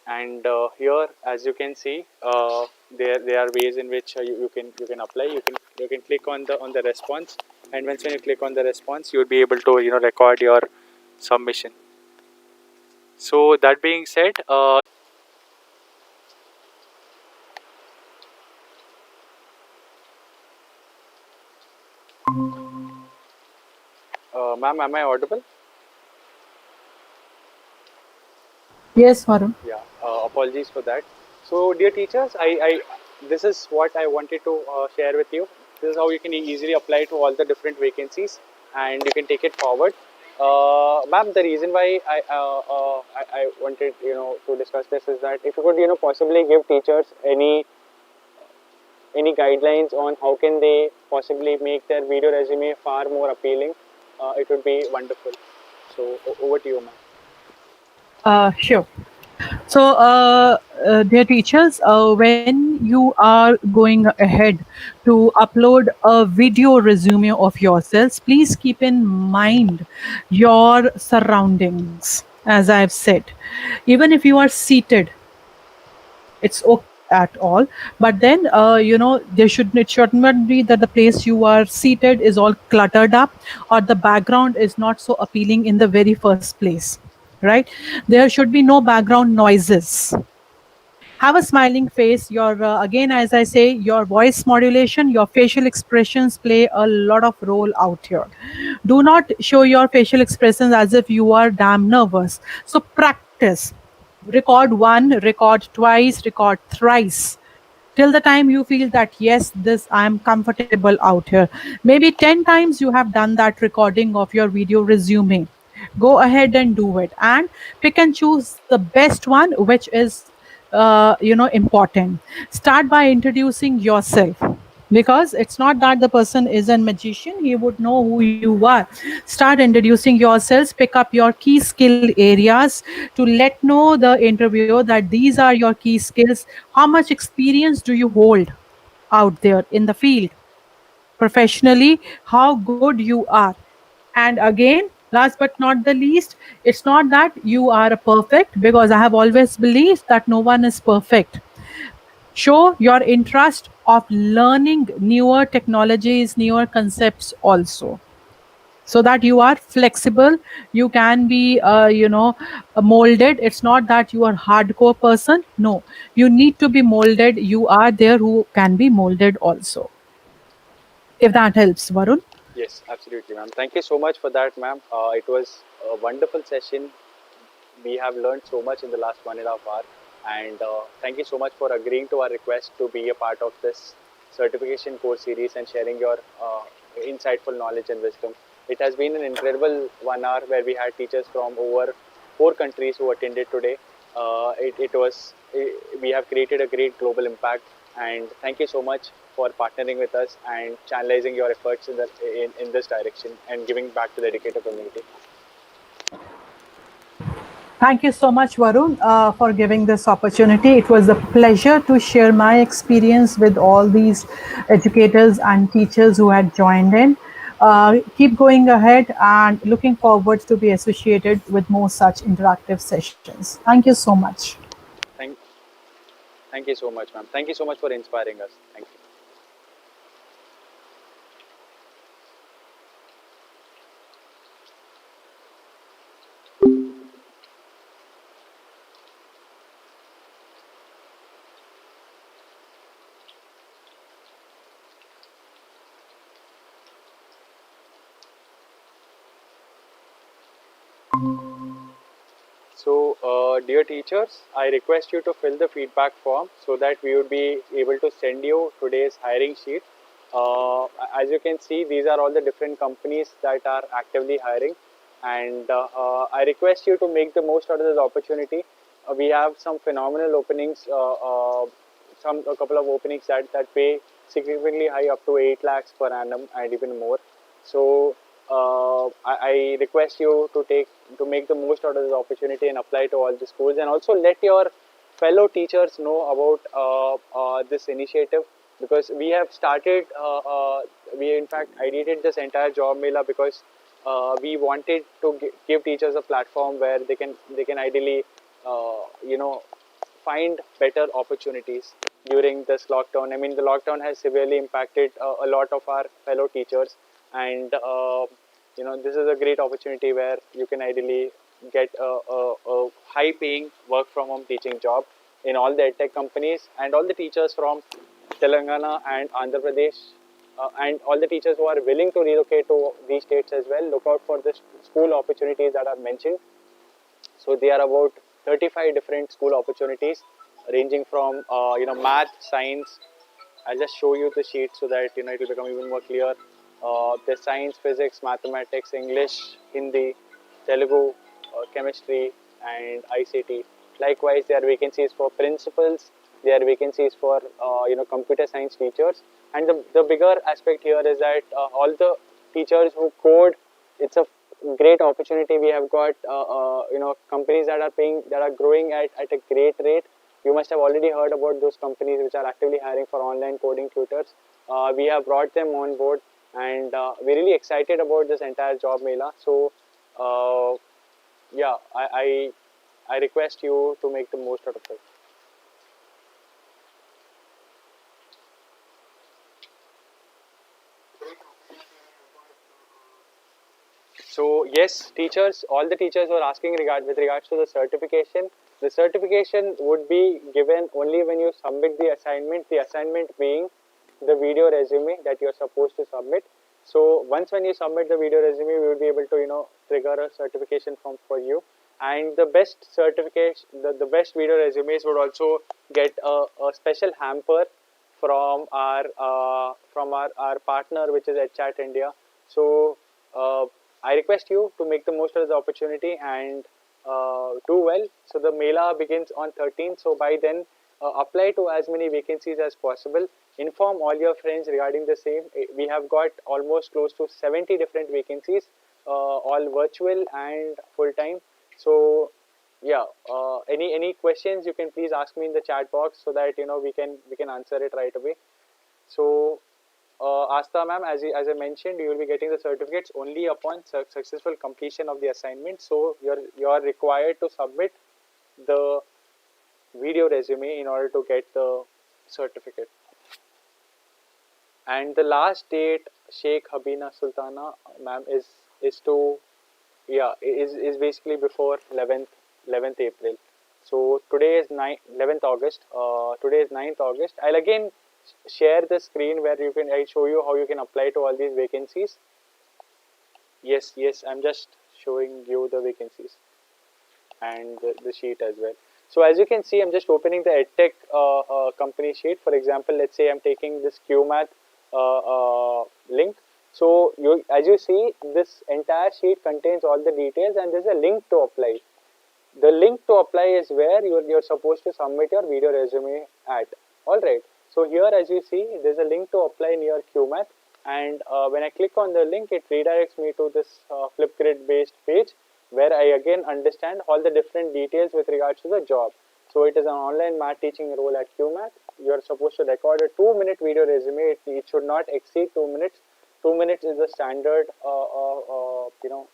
[SPEAKER 3] And here, as you can see, there are ways in which you can apply. You can click on the response, and once when you click on the response, you will be able to record your submission. So that being said, ma'am, am I audible?
[SPEAKER 2] Yes, Varun.
[SPEAKER 3] Yeah, apologies for that. So, dear teachers, this is what I wanted to share with you. This is how you can easily apply to all the different vacancies, and you can take it forward. Ma'am, the reason why I wanted to discuss this is that if you could possibly give teachers any guidelines on how can they possibly make their video resume far more appealing, it would be wonderful. So over to you, ma'am.
[SPEAKER 2] Sure. So, dear teachers, when you are going ahead to upload a video resume of yourselves, please keep in mind your surroundings. As I've said, even if you are seated, it's okay at all. But then, there should it should not be that the place you are seated is all cluttered up, or the background is not so appealing in the very first place. Right? There should be no background noises. Have a smiling face. Your again, as I say, your voice modulation, your facial expressions play a lot of role out here. Do not show your facial expressions as if you are damn nervous. So practice. Record one, record twice, record thrice, till the time you feel that yes, this I am comfortable out here. Maybe 10 times you have done that recording of your video resume. Go ahead and do it, and pick and choose the best one, which is important. Start by introducing yourself, because it's not that the person is a magician, he would know who you are. Start introducing yourselves, pick up your key skill areas to let know the interviewer that these are your key skills. How much experience do you hold out there in the field professionally, how good you are. And again, last but not the least, it's not that you are a perfect, because I have always believed that no one is perfect. Show your interest of learning newer technologies, newer concepts also, so that you are flexible. You can be molded. It's not that you are hardcore person. No, you need to be molded. You are there who can be molded also, if that helps, Varun.
[SPEAKER 3] Yes, absolutely, ma'am. Thank you so much for that, ma'am. It was a wonderful session. We have learned so much in the last 1.5 hours, and thank you so much for agreeing to our request to be a part of this certification course series and sharing your insightful knowledge and wisdom. It has been an incredible 1 hour where we had teachers from over 4 countries who attended today. We have created a great global impact, and thank you so much for partnering with us and channelizing your efforts in this direction and giving back to the educator community.
[SPEAKER 2] Thank you so much, Varun, for giving this opportunity. It was a pleasure to share my experience with all these educators and teachers who had joined in. Keep going ahead, and looking forward to be associated with more such interactive sessions. Thank you so much.
[SPEAKER 3] Thank, Thank you so much, ma'am. Thank you so much for inspiring us. Thank you. So, dear teachers, I request you to fill the feedback form so that we would be able to send you today's hiring sheet. As you can see, these are all the different companies that are actively hiring, and I request you to make the most out of this opportunity. we have some phenomenal openings, a couple of openings that pay significantly high, up to 8 lakhs per annum and even more. So I request you to make the most out of this opportunity and apply to all the schools, and also let your fellow teachers know about this initiative, because we have started. We in fact ideated this entire job mela because we wanted to give teachers a platform where they can ideally find better opportunities during this lockdown. I mean, the lockdown has severely impacted a lot of our fellow teachers, and this is a great opportunity where you can ideally get a high-paying work-from-home teaching job in all the edtech companies, and all the teachers from Telangana and Andhra Pradesh, and all the teachers who are willing to relocate to these states as well. Look out for the school opportunities that are mentioned. So they are about 35 different school opportunities, ranging from math, science. I'll just show you the sheet so that it will become even more clear. There's science, physics, mathematics, English, Hindi, Telugu, chemistry, and ICT. Likewise, there are vacancies for principals. There are vacancies for computer science teachers. And the bigger aspect here is that all the teachers who code, it's a great opportunity. We have got companies that are growing at a great rate. You must have already heard about those companies which are actively hiring for online coding tutors. We have brought them on board, and we're really excited about this entire job mela. So yeah, I request you to make the most out of it. So yes, teachers, all the teachers were asking with regards to the certification. The certification would be given only when you submit the assignment. The assignment being the video resume that you are supposed to submit. So once when you submit the video resume, we will be able to trigger a certification form for you. And the best certification, the best video resumes would also get a special hamper from our partner, which is EdChat India. So I request you to make the most of the opportunity and do well. So the Mela begins on 13th. So by then, apply to as many vacancies as possible. Inform all your friends regarding the same. We have got almost close to 70 different vacancies, all virtual and full time. So yeah, any questions you can please ask me in the chat box so that we can answer it right away. So Asta ma'am, as I mentioned, you will be getting the certificates only upon successful completion of the assignment. So you're required to submit the video resume in order to get the certificate. And the last date, Sheikh Habina Sultana ma'am, is basically before 11th April. So today is 11th August. Today is 9th August. I'll again share the screen where I show you how you can apply to all these vacancies. Yes, I'm just showing you the vacancies and the sheet as well. So as you can see, I'm just opening the edtech company sheet. For example, let's say I'm taking this QMath link. So as you see, this entire sheet contains all the details, and there's a link to apply. The link to apply is where you're supposed to submit your video resume at. All right. So here, as you see, there's a link to apply near QMath, and when I click on the link, it redirects me to this Flipgrid based page where I again understand all the different details with regards to the job. So it is an online math teaching role at QMath. You're supposed to record a 2-minute video resume. It should not exceed 2 minutes. 2 minutes is the standard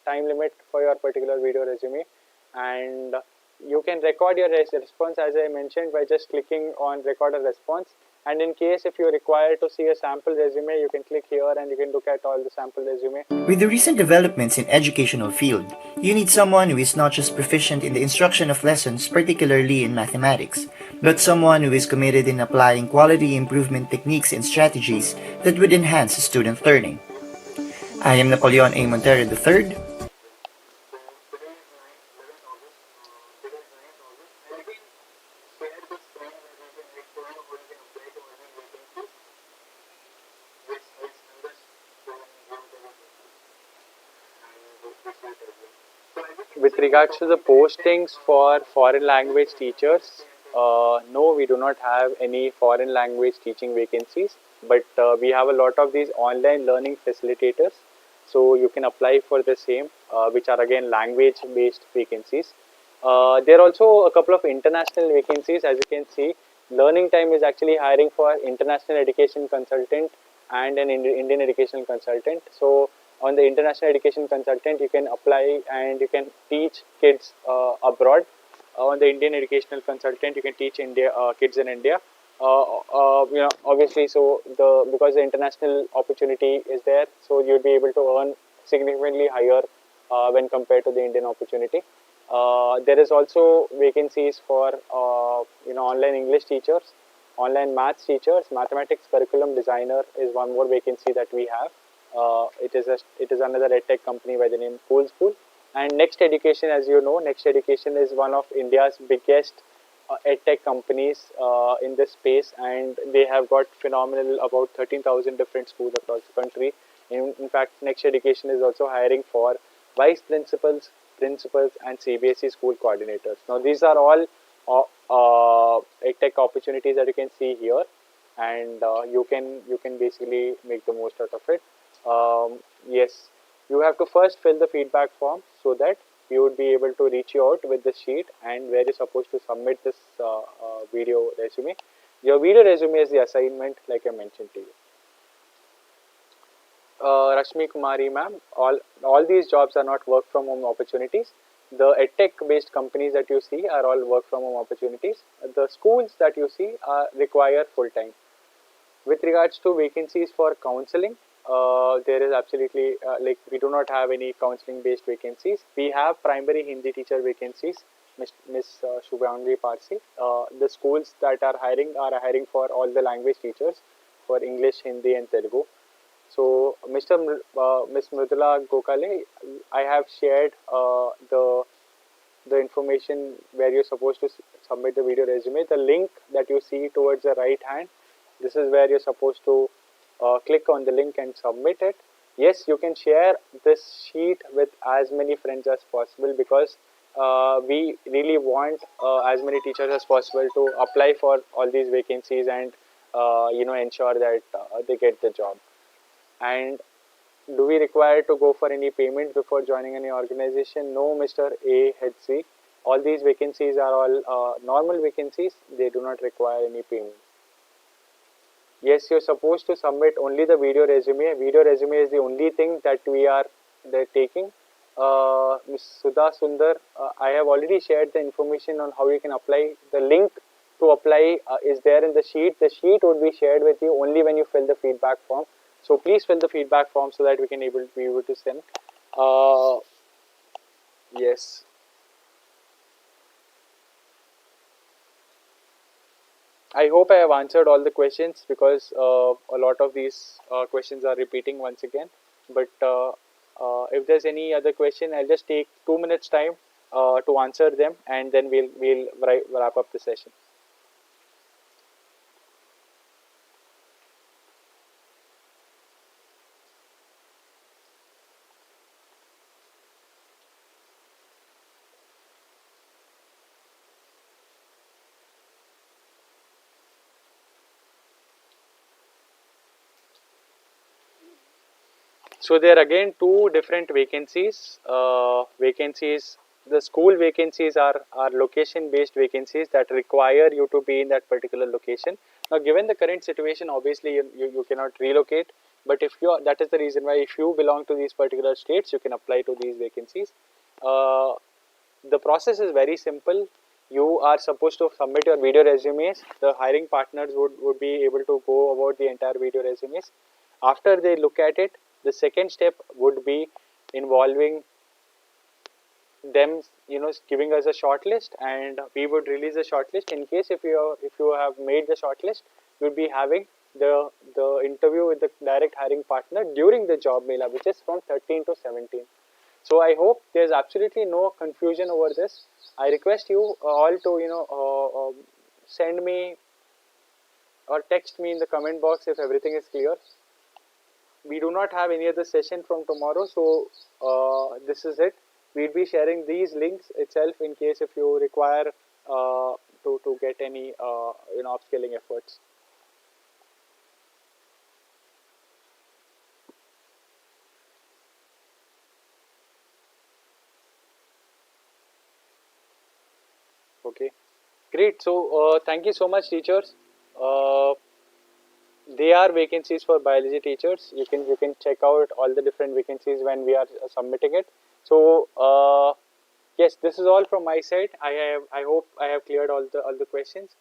[SPEAKER 3] time limit for your particular video resume, and you can record your response, as I mentioned, by just clicking on record a response. And in case if you require to see a sample resume, you can click here and you can look at all the sample resume.
[SPEAKER 4] With the recent developments in educational field, you need someone who is not just proficient in the instruction of lessons, particularly in mathematics, but someone who is committed in applying quality improvement techniques and strategies that would enhance student learning. I am Napoleon A. Montero III.
[SPEAKER 3] with regards to the postings for foreign language teachers, no, we do not have any foreign language teaching vacancies, but we have a lot of these online learning facilitators. So you can apply for the same, which are again language based vacancies. There are also a couple of international vacancies. As you can see, Learning Time is actually hiring for international education consultant and an Indian educational consultant. So on the international education consultant, you can apply and you can teach kids abroad. On the Indian educational consultant, you can teach India kids in India. Obviously, so the because the international opportunity is there, so you'll be able to earn significantly higher when compared to the Indian opportunity. There is also vacancies for online English teachers, online maths teachers, mathematics curriculum designer is one more vacancy that we have. It is another edtech company by the name Cool School. And Next Education, as you know, Next Education is one of India's biggest edtech companies in this space, and they have got phenomenal about 13,000 different schools across the country. In fact, Next Education is also hiring for vice principals, and CBSE school coordinators. Now, these are all edtech opportunities that you can see here, and you can basically make the most out of it. Yes, you have to first fill the feedback form so that we would be able to reach you out with the sheet and where you're supposed to submit this video resume. Your video resume is the assignment, like I mentioned to you. Rashmi Kumari ma'am, all these jobs are not work from home opportunities. The edtech based companies that you see are all work from home opportunities. The schools that you see require full time. With regards to vacancies for counseling, there is absolutely we do not have any counseling based vacancies. We have primary Hindi teacher vacancies, Miss Shubhangi Parsi. The schools that are hiring for all the language teachers for English, Hindi and Telugu. So, Miss Mridula Gokale, I have shared the information where you're supposed to submit the video resume. The link that you see towards the right hand, this is where you're supposed to click on the link and submit it. Yes, you can share this sheet with as many friends as possible, because we really want as many teachers as possible to apply for all these vacancies and ensure that they get the job. And do we require to go for any payment before joining any organization? No, Mr. AHC. All these vacancies are all normal vacancies. They do not require any payment. Yes, you're supposed to submit only the video resume. Video resume is the only thing that they're taking. Ms. Sudha Sundar, I have already shared the information on how you can apply. The link to apply is there in the sheet. The sheet would be shared with you only when you fill the feedback form. So please fill the feedback form so that we can be able to send. Yes. I hope I have answered all the questions, because a lot of these questions are repeating once again. But if there's any other question, I'll just take 2 minutes time to answer them, and then we'll wrap up the session. So there are again two different vacancies. The school vacancies are location based vacancies that require you to be in that particular location. Now, given the current situation, obviously you cannot relocate, but that is the reason why if you belong to these particular states, you can apply to these vacancies. The process is very simple. You are supposed to submit your video resumes. The hiring partners would be able to go about the entire video resumes. After they look at it, the second step would be involving them, giving us a shortlist, and we would release a shortlist. In case if you have made the shortlist, you'll be having the interview with the direct hiring partner during the job Mela, which is from 13 to 17. So I hope there's absolutely no confusion over this. I request you all to send me or text me in the comment box if everything is clear. We do not have any other session from tomorrow, so this is it. we'll be sharing these links itself in case if you require to get any upskilling efforts. Okay, great. So thank you so much, teachers. Uh, there are vacancies for biology teachers. You can check out all the different vacancies when we are submitting it. So yes, this is all from my side. I hope I have cleared all the questions.